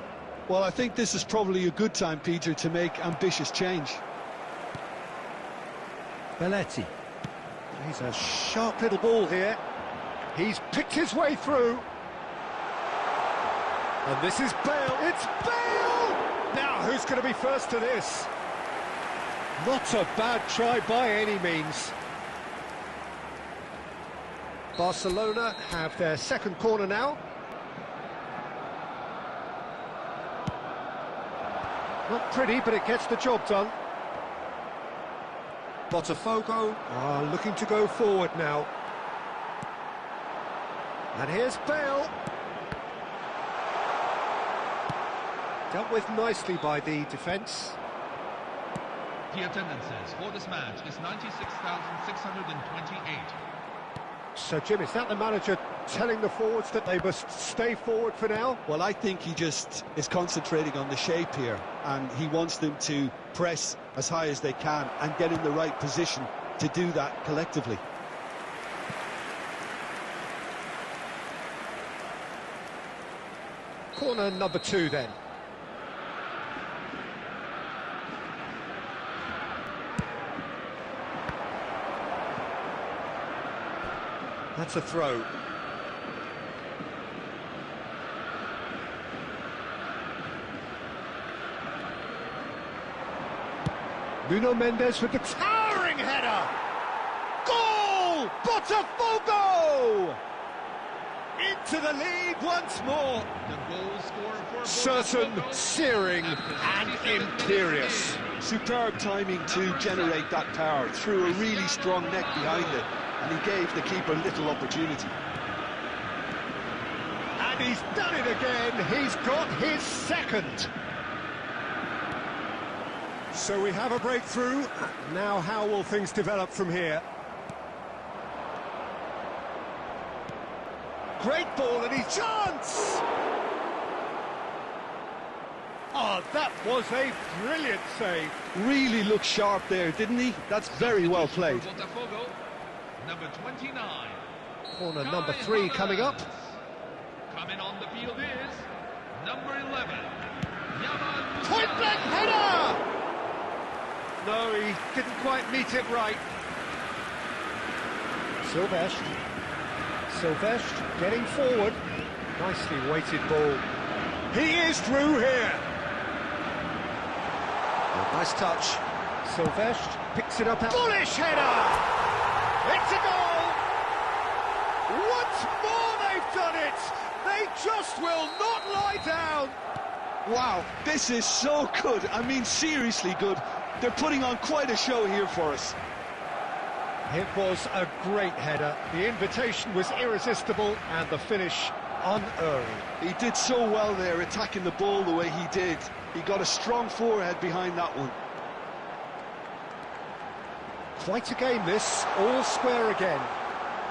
Well, I think this is probably a good time, Peter, to make ambitious change. Belletti. He's a sharp little ball here. He's picked his way through. And this is Bale. It's Bale! Now, who's going to be first to this? Not a bad try by any means. Barcelona have their second corner now. Not pretty, but it gets the job done. Botafogo are looking to go forward now. And here's Bale. Dealt with nicely by the defence. The attendances for this match is 96,628. So, Jim, is that the manager telling the forwards that they must stay forward for now? Well, I think he just is concentrating on the shape here, and he wants them to press as high as they can and get in the right position to do that collectively. Corner number 2 then. That's a throw. Nuno Mendes with the towering header! Goal! Botafogo! Into the lead once more. The goal scorer for Certain, Botafogo searing and imperious. Superb timing to generate that power through a really strong neck behind it, and he gave the keeper little opportunity. And he's done it again. He's got his second. So we have a breakthrough. Now how will things develop from here? Great ball and his chance! Oh, that was a brilliant save. Really looked sharp there, didn't he? That's very well played. Botafogo, number 29. Corner number 3 coming up. Coming on the field is number 11. Yaman Point blank header! No, he didn't quite meet it right. Silvestre getting forward. Nicely weighted ball. He is through here. Oh, nice touch. Silvestre picks it up. Bullish header! It's a goal! Once more they've done it! They just will not lie down! Wow, this is so good. I mean, seriously good. They're putting on quite a show here for us. It was a great header. The invitation was irresistible and the finish unerring. He did so well there, attacking the ball the way he did. He got a strong forehead behind that one. Quite a game this, all square again.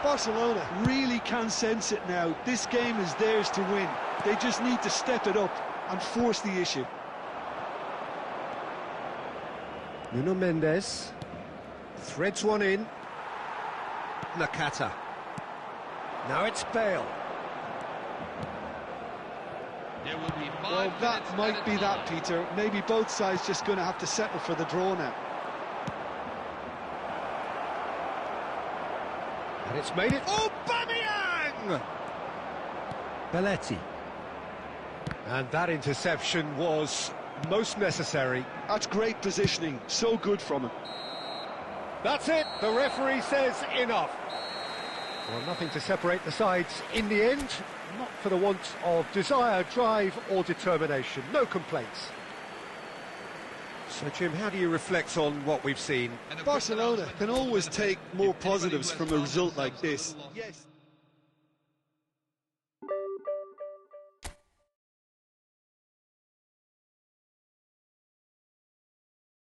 Barcelona really can sense it now. This game is theirs to win. They just need to step it up and force the issue. Nuno Mendes threads one in. Nakata. Now it's Bale. There will be 5 Well, that minutes might at be a that, time. Peter. Maybe both sides just going to have to settle for the draw now. And it's made it. Aubameyang! Belletti. And that interception was most necessary. That's great positioning. So good from him. That's it. The referee says enough. Well, nothing to separate the sides in the end. Not for the want of desire, drive or determination. No complaints. So, Jim, how do you reflect on what we've seen? Barcelona can always take more positives from a result like this. Yes.